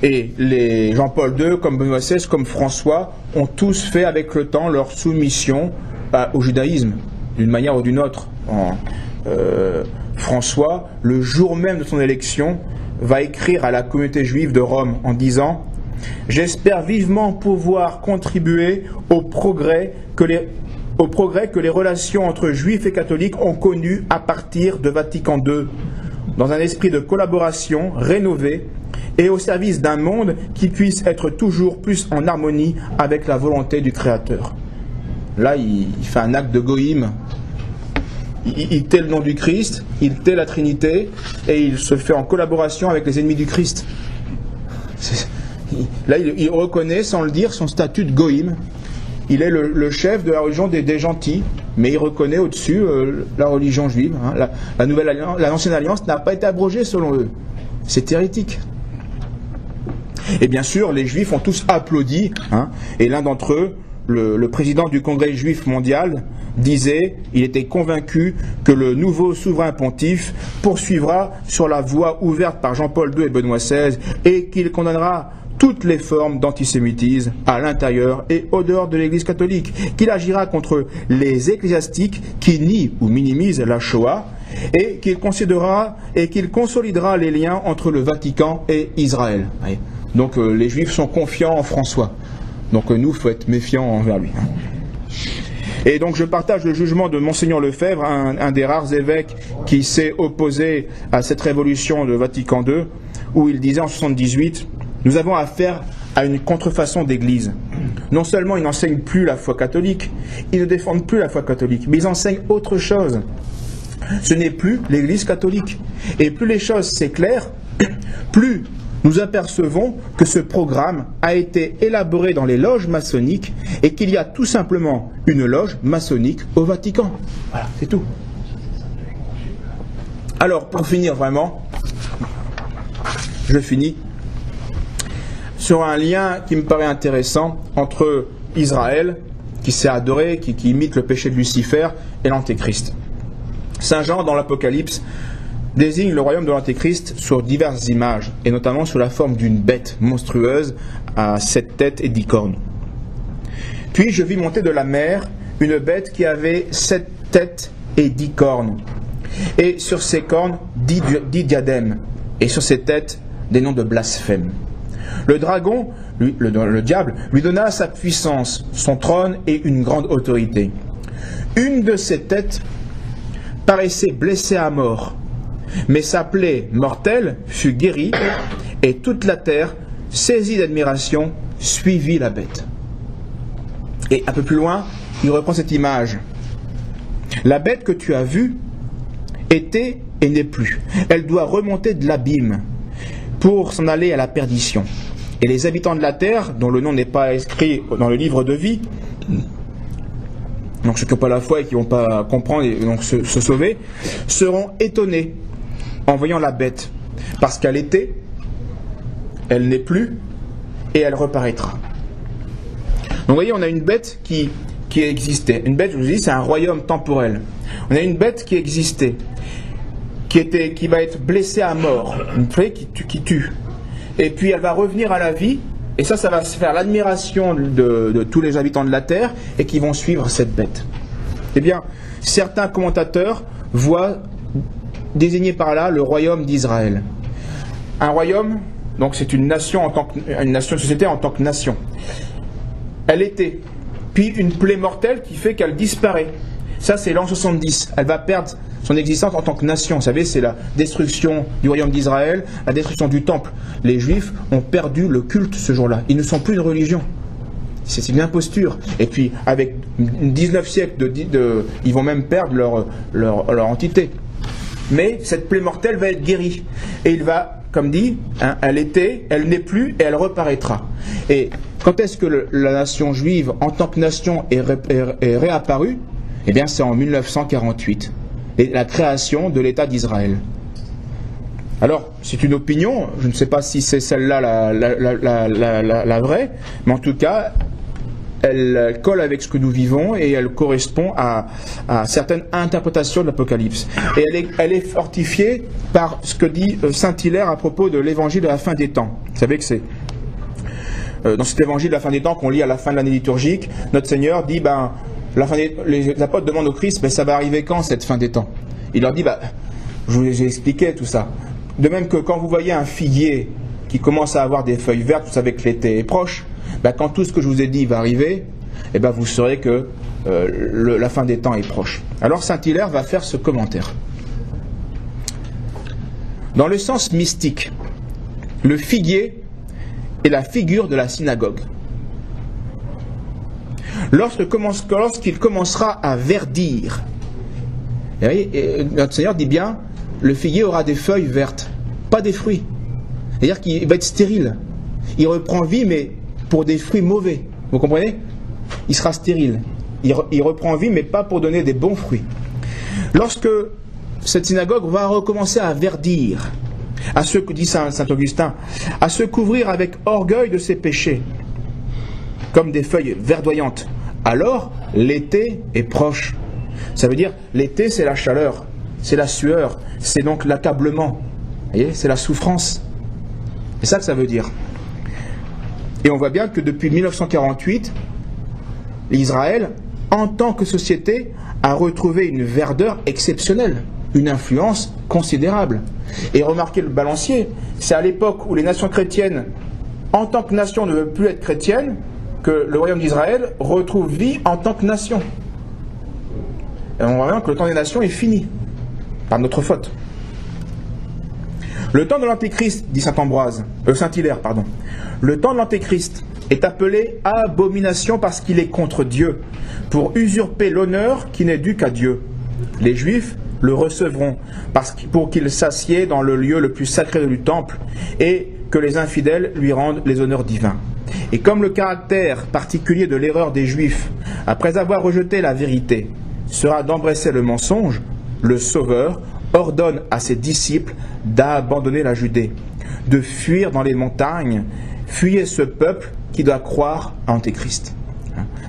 Et Jean-Paul II, comme Benoît XVI, comme François, ont tous fait avec le temps leur soumission au judaïsme, d'une manière ou d'une autre. François, le jour même de son élection, va écrire à la communauté juive de Rome en disant « J'espère vivement pouvoir contribuer au progrès que les relations entre juifs et catholiques ont connu à partir de Vatican II, dans un esprit de collaboration rénové et au service d'un monde qui puisse être toujours plus en harmonie avec la volonté du Créateur. » Là, il fait un acte de goïme. Il tait le nom du Christ, il tait la Trinité, et il se fait en collaboration avec les ennemis du Christ. Là, il reconnaît, sans le dire, son statut de goïme. Il est le chef de la religion des gentils, mais il reconnaît au-dessus la religion juive. L'Ancienne Alliance n'a pas été abrogée selon eux. C'est hérétique. Et bien sûr, les Juifs ont tous applaudi, et l'un d'entre eux, le président du Congrès juif mondial, disait, il était convaincu que le nouveau souverain pontife poursuivra sur la voie ouverte par Jean-Paul II et Benoît XVI et qu'il condamnera toutes les formes d'antisémitisme à l'intérieur et au dehors de l'Église catholique, qu'il agira contre les ecclésiastiques qui nient ou minimisent la Shoah et qu'il considérera et qu'il consolidera les liens entre le Vatican et Israël. Donc les Juifs sont confiants en François. Donc nous, il faut être méfiants envers lui. Et donc je partage le jugement de Monseigneur Lefebvre, un des rares évêques qui s'est opposé à cette révolution de Vatican II, où il disait en 1978, nous avons affaire à une contrefaçon d'église. Non seulement ils n'enseignent plus la foi catholique, ils ne défendent plus la foi catholique, mais ils enseignent autre chose. Ce n'est plus l'église catholique. Et plus les choses s'éclairent, plus nous apercevons que ce programme a été élaboré dans les loges maçonniques et qu'il y a tout simplement une loge maçonnique au Vatican. Voilà, c'est tout. Alors, pour finir vraiment, je finis sur un lien qui me paraît intéressant entre Israël, qui s'est adoré, qui imite le péché de Lucifer, et l'Antéchrist. Saint Jean, dans l'Apocalypse, désigne le royaume de l'Antéchrist sur diverses images, et notamment sous la forme d'une bête monstrueuse à 7 têtes et 10 cornes. Puis je vis monter de la mer une bête qui avait 7 têtes et 10 cornes, et sur ses cornes 10 diadèmes, et sur ses têtes des noms de blasphème. Le dragon, le diable, lui donna sa puissance, son trône et une grande autorité. Une de ses têtes paraissait blessée à mort. Mais sa plaie mortelle fut guérie, et toute la terre, saisie d'admiration, suivit la bête. Et un peu plus loin, il reprend cette image. La bête que tu as vue était et n'est plus. Elle doit remonter de l'abîme pour s'en aller à la perdition. Et les habitants de la terre, dont le nom n'est pas inscrit dans le livre de vie, donc ceux qui n'ont pas la foi et qui ne vont pas comprendre et donc se sauver, seront étonnés en voyant la bête, parce qu'elle était, elle n'est plus, et elle reparaîtra. Donc vous voyez, on a une bête qui existait. Une bête, je vous dis, c'est un royaume temporel. On a une bête qui existait, qui va être blessée à mort, une plaie qui tue. Et puis elle va revenir à la vie, et ça va se faire l'admiration de tous les habitants de la terre, et qui vont suivre cette bête. Eh bien, certains commentateurs voient désigner par là le royaume d'Israël. Un royaume, donc c'est une nation une société en tant que nation. Elle était, puis une plaie mortelle qui fait qu'elle disparaît. Ça, c'est l'an 70. Elle va perdre son existence en tant que nation. Vous savez, c'est la destruction du royaume d'Israël, la destruction du temple. Les Juifs ont perdu le culte ce jour-là. Ils ne sont plus une religion. C'est une imposture. Et puis, avec 19 siècles, ils vont même perdre leur entité. Mais cette plaie mortelle va être guérie. Et il va, comme dit, elle était, elle n'est plus, et elle reparaîtra. Et quand est-ce que la nation juive, en tant que nation, est réapparue? Eh bien, c'est en 1948. Et la création de l'État d'Israël. Alors, c'est une opinion, je ne sais pas si c'est celle-là la vraie, mais en tout cas, elle colle avec ce que nous vivons et elle correspond à certaines interprétations de l'Apocalypse. Et elle est fortifiée par ce que dit saint Hilaire à propos de l'évangile de la fin des temps. Vous savez que c'est dans cet évangile de la fin des temps qu'on lit à la fin de l'année liturgique, notre Seigneur dit, les apôtres demandent au Christ, mais ça va arriver quand cette fin des temps? Il leur dit, je vous ai expliqué tout ça. De même que quand vous voyez un figuier qui commence à avoir des feuilles vertes, vous savez que l'été est proche, quand tout ce que je vous ai dit va arriver, vous saurez que la fin des temps est proche. Alors saint Hilaire va faire ce commentaire. Dans le sens mystique, le figuier est la figure de la synagogue. Lorsqu'il commencera à verdir, notre Seigneur dit bien, le figuier aura des feuilles vertes, pas des fruits. C'est-à-dire qu'il va être stérile. Il reprend vie, mais pour des fruits mauvais. Vous comprenez? Il sera stérile. Il reprend vie, mais pas pour donner des bons fruits. Lorsque cette synagogue va recommencer à verdir, à ce que dit saint Augustin, à se couvrir avec orgueil de ses péchés, comme des feuilles verdoyantes, alors l'été est proche. Ça veut dire, l'été c'est la chaleur, c'est la sueur, c'est donc l'accablement, vous voyez, c'est la souffrance. C'est ça que ça veut dire. Et on voit bien que depuis 1948, Israël, en tant que société, a retrouvé une verdeur exceptionnelle, une influence considérable. Et remarquez le balancier, c'est à l'époque où les nations chrétiennes, en tant que nation, ne veulent plus être chrétiennes, que le royaume d'Israël retrouve vie en tant que nation. Et on voit bien que le temps des nations est fini, par notre faute. Le temps de l'Antéchrist, dit saint Hilaire, le temps de l'Antéchrist est appelé abomination parce qu'il est contre Dieu, pour usurper l'honneur qui n'est dû qu'à Dieu. Les Juifs le recevront pour qu'il s'assied dans le lieu le plus sacré du temple et que les infidèles lui rendent les honneurs divins. Et comme le caractère particulier de l'erreur des Juifs, après avoir rejeté la vérité, sera d'embrasser le mensonge, le Sauveur ordonne à ses disciples d'abandonner la Judée, de fuir dans les montagnes, fuyez ce peuple qui doit croire à Antéchrist.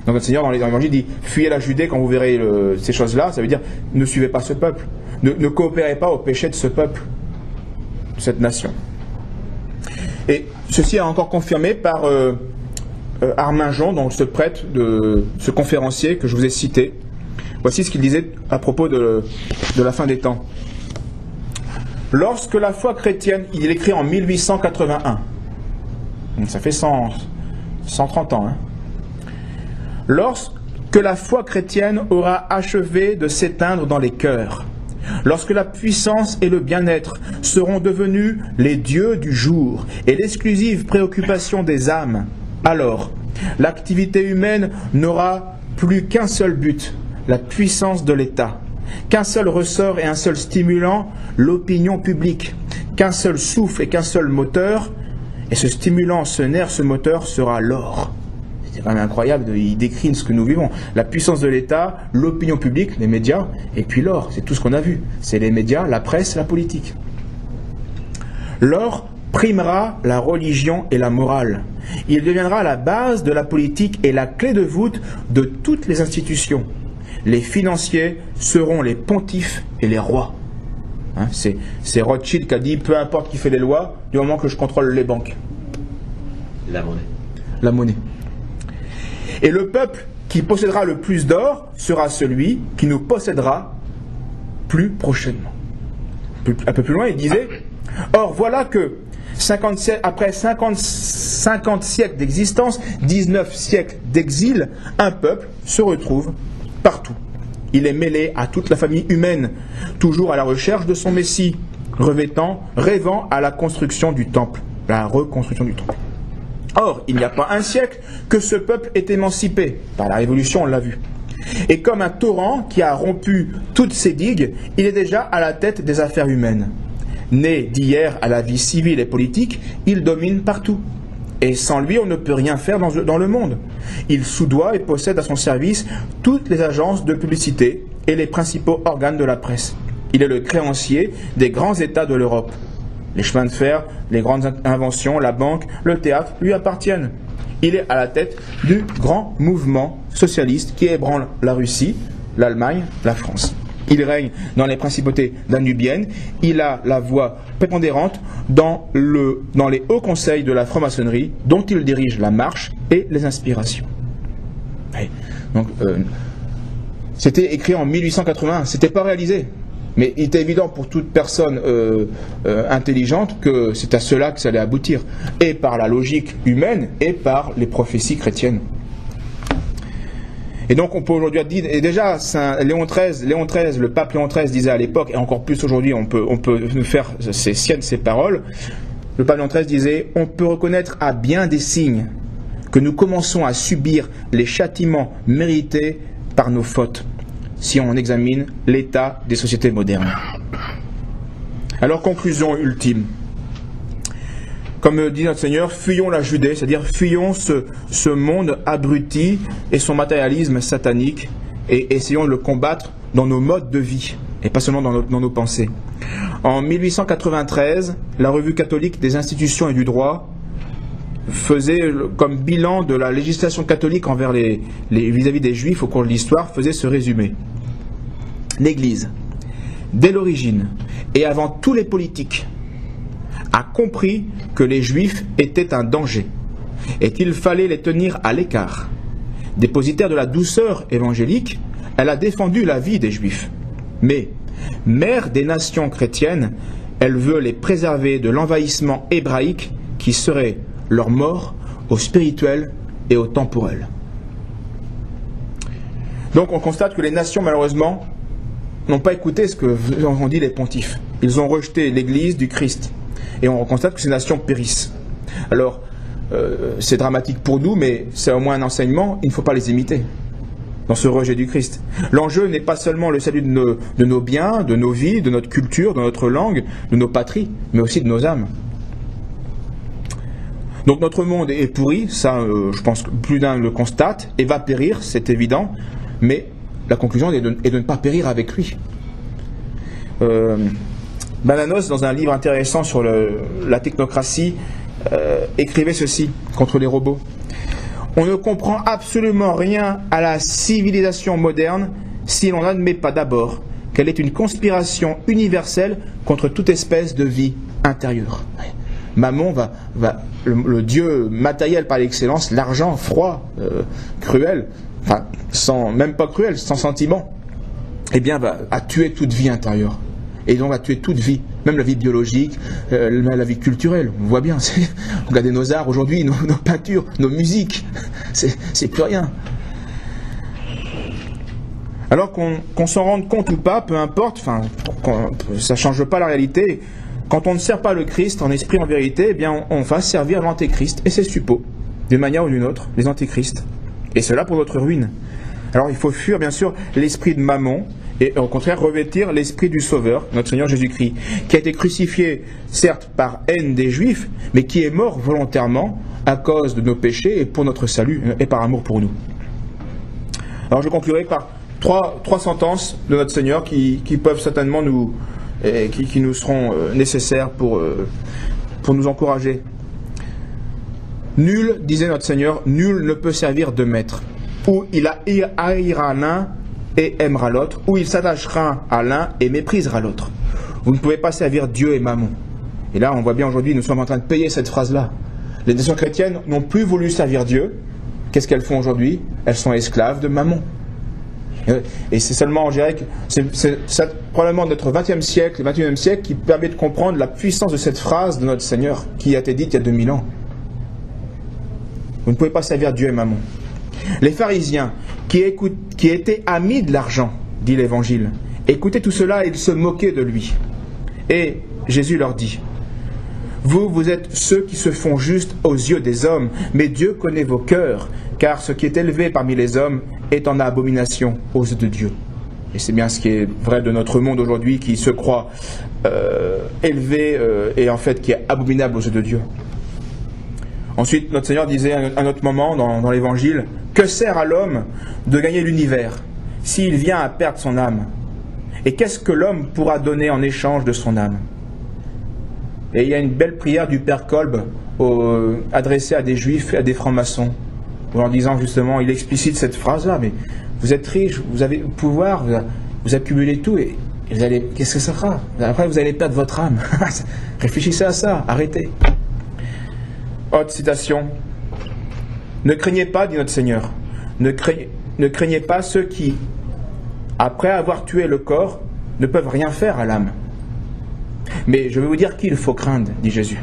Donc notre Seigneur dans l'Évangile dit, fuyez la Judée quand vous verrez ces choses-là, ça veut dire, ne suivez pas ce peuple, ne coopérez pas au péché de ce peuple, de cette nation. Et ceci est encore confirmé par Armin Jon, donc ce prêtre, ce conférencier que je vous ai cité. Voici ce qu'il disait à propos de la fin des temps. Lorsque la foi chrétienne, il est écrit en 1881, donc ça fait 130 ans, lorsque la foi chrétienne aura achevé de s'éteindre dans les cœurs, Lorsque la puissance et le bien-être seront devenus les dieux du jour et l'exclusive préoccupation des âmes, alors l'activité humaine n'aura plus qu'un seul but, la puissance de l'État, qu'un seul ressort et un seul stimulant, l'opinion publique, qu'un seul souffle et qu'un seul moteur, et ce stimulant, ce nerf, ce moteur sera l'or. C'est quand même incroyable, il décrit ce que nous vivons. La puissance de l'État, l'opinion publique, les médias, et puis l'or, c'est tout ce qu'on a vu. C'est les médias, la presse, la politique. L'or primera la religion et la morale. Il deviendra la base de la politique et la clé de voûte de toutes les institutions. Les financiers seront les pontifes et les rois. Hein, c'est Rothschild qui a dit, peu importe qui fait les lois, du moment que je contrôle les banques. La monnaie. La monnaie. Et le peuple qui possédera le plus d'or sera celui qui nous possédera plus prochainement. Un peu plus loin, il disait, or voilà que après 50 siècles d'existence, 19 siècles d'exil, un peuple se retrouve partout. Il est mêlé à toute la famille humaine, toujours à la recherche de son Messie, rêvant à la construction du temple, la reconstruction du temple. Or, il n'y a pas un siècle que ce peuple est émancipé. Par la Révolution, on l'a vu. Et comme un torrent qui a rompu toutes ses digues, il est déjà à la tête des affaires humaines. Né d'hier à la vie civile et politique, il domine partout. Et sans lui, on ne peut rien faire dans le monde. Il soudoie et possède à son service toutes les agences de publicité et les principaux organes de la presse. Il est le créancier des grands États de l'Europe. Les chemins de fer, les grandes inventions, la banque, le théâtre lui appartiennent. Il est à la tête du grand mouvement socialiste qui ébranle la Russie, l'Allemagne, la France. Il règne dans les principautés danubiennes, il a la voix prépondérante dans les hauts conseils de la franc-maçonnerie, dont il dirige la marche et les inspirations. Ouais. Donc, c'était écrit en 1881, c'était pas réalisé. Mais il était évident pour toute personne intelligente que c'est à cela que ça allait aboutir, et par la logique humaine et par les prophéties chrétiennes. Et donc on peut aujourd'hui dire, et déjà Léon XIII, le pape Léon XIII disait à l'époque, et encore plus aujourd'hui, on peut faire ces siennes, ces paroles. Le pape Léon XIII disait, on peut reconnaître à bien des signes que nous commençons à subir les châtiments mérités par nos fautes, si on examine l'état des sociétés modernes. Alors, conclusion ultime. Comme dit notre Seigneur, fuyons la Judée, c'est-à-dire fuyons ce monde abruti et son matérialisme satanique, et essayons de le combattre dans nos modes de vie, et pas seulement dans nos pensées. En 1893, la Revue catholique des institutions et du droit faisait comme bilan de la législation catholique envers vis-à-vis des Juifs au cours de l'histoire, faisait ce résumé. L'Église, dès l'origine et avant tous les politiques, a compris que les Juifs étaient un danger et qu'il fallait les tenir à l'écart. Dépositaire de la douceur évangélique, elle a défendu la vie des Juifs. Mais, mère des nations chrétiennes, elle veut les préserver de l'envahissement hébraïque qui serait leur mort au spirituel et au temporel. Donc on constate que les nations, malheureusement, n'ont pas écouté ce que ont dit les pontifes. Ils ont rejeté l'Église du Christ. Et on constate que ces nations périssent. Alors, c'est dramatique pour nous, mais c'est au moins un enseignement, il ne faut pas les imiter dans ce rejet du Christ. L'enjeu n'est pas seulement le salut de nos biens, de nos vies, de notre culture, de notre langue, de nos patries, mais aussi de nos âmes. Donc notre monde est pourri, ça je pense que plus d'un le constate, et va périr, c'est évident, mais la conclusion est de ne pas périr avec lui. Balanos, dans un livre intéressant sur la technocratie, écrivait ceci contre les robots. On ne comprend absolument rien à la civilisation moderne si l'on n'admet pas d'abord qu'elle est une conspiration universelle contre toute espèce de vie intérieure. Mammon le dieu matériel par l'excellence, l'argent froid, cruel, enfin, même pas cruel, sans sentiment, eh bien, a tué toute vie intérieure. Et donc va tuer toute vie, même la vie biologique, la vie culturelle. On voit bien, regardez nos arts aujourd'hui, nos peintures, nos musiques, c'est plus rien. Alors qu'on s'en rende compte ou pas, peu importe, ça ne change pas la réalité. Quand on ne sert pas le Christ en esprit, en vérité, eh bien on va servir l'antéchrist et ses suppôts, d'une manière ou d'une autre, les antéchrists. Et cela pour notre ruine. Alors il faut fuir bien sûr l'esprit de Mammon et au contraire revêtir l'esprit du Sauveur, notre Seigneur Jésus-Christ, qui a été crucifié certes par haine des Juifs, mais qui est mort volontairement à cause de nos péchés et pour notre salut et par amour pour nous. Alors je conclurai par trois sentences de notre Seigneur qui peuvent certainement qui nous seront nécessaires pour nous encourager. Nul, disait notre Seigneur, nul ne peut servir de maître. Ou il haïra l'un et aimera l'autre, ou il s'attachera à l'un et méprisera l'autre. Vous ne pouvez pas servir Dieu et Mammon. Et là, on voit bien aujourd'hui, nous sommes en train de payer cette phrase-là. Les nations chrétiennes n'ont plus voulu servir Dieu. Qu'est-ce qu'elles font aujourd'hui? Elles sont esclaves de Mammon. Et c'est seulement, je dirais que c'est probablement notre 20e siècle, 21e siècle qui permet de comprendre la puissance de cette phrase de notre Seigneur qui a été dite il y a 2000 ans. Vous ne pouvez pas servir Dieu et Mammon. Les pharisiens, qui étaient amis de l'argent, dit l'Évangile, écoutaient tout cela et ils se moquaient de lui. Et Jésus leur dit, vous êtes ceux qui se font justes aux yeux des hommes, mais Dieu connaît vos cœurs, car ce qui est élevé parmi les hommes est en abomination aux yeux de Dieu. Et c'est bien ce qui est vrai de notre monde aujourd'hui, qui se croit élevé et en fait qui est abominable aux yeux de Dieu. Ensuite, notre Seigneur disait à un autre moment dans l'Évangile, « Que sert à l'homme de gagner l'univers s'il vient à perdre son âme? Et qu'est-ce que l'homme pourra donner en échange de son âme ?» Et il y a une belle prière du Père Kolb adressée à des juifs et à des francs-maçons, en disant justement, il explicite cette phrase-là, mais vous êtes riches, vous avez le pouvoir, vous accumulez tout, et vous allez, qu'est-ce que ça fera? Après, vous allez perdre votre âme. Réfléchissez à ça, arrêtez. Autre citation. Ne craignez pas, dit notre Seigneur, ne craignez pas ceux qui, après avoir tué le corps, ne peuvent rien faire à l'âme. Mais je vais vous dire qui il faut craindre, dit Jésus.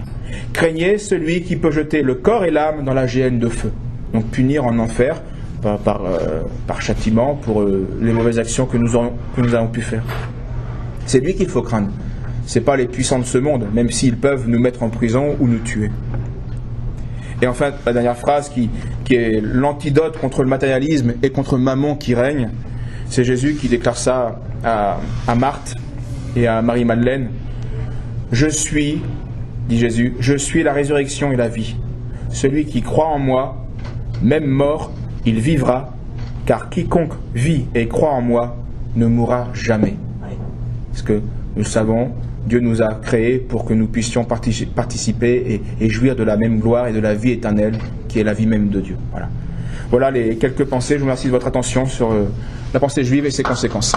Craignez celui qui peut jeter le corps et l'âme dans la géhenne de feu. Donc punir en enfer par châtiment pour les mauvaises actions que nous avons pu faire. C'est lui qu'il faut craindre. Ce n'est pas les puissants de ce monde, même s'ils peuvent nous mettre en prison ou nous tuer. Et enfin, la dernière phrase qui est l'antidote contre le matérialisme et contre Mammon qui règne, c'est Jésus qui déclare ça à Marthe et à Marie-Madeleine. Je suis, dit Jésus, je suis la résurrection et la vie. Celui qui croit en moi, même mort, il vivra, car quiconque vit et croit en moi ne mourra jamais. Parce que nous le savons, Dieu nous a créés pour que nous puissions participer et jouir de la même gloire et de la vie éternelle qui est la vie même de Dieu. Voilà les quelques pensées. Je vous remercie de votre attention sur la pensée juive et ses conséquences.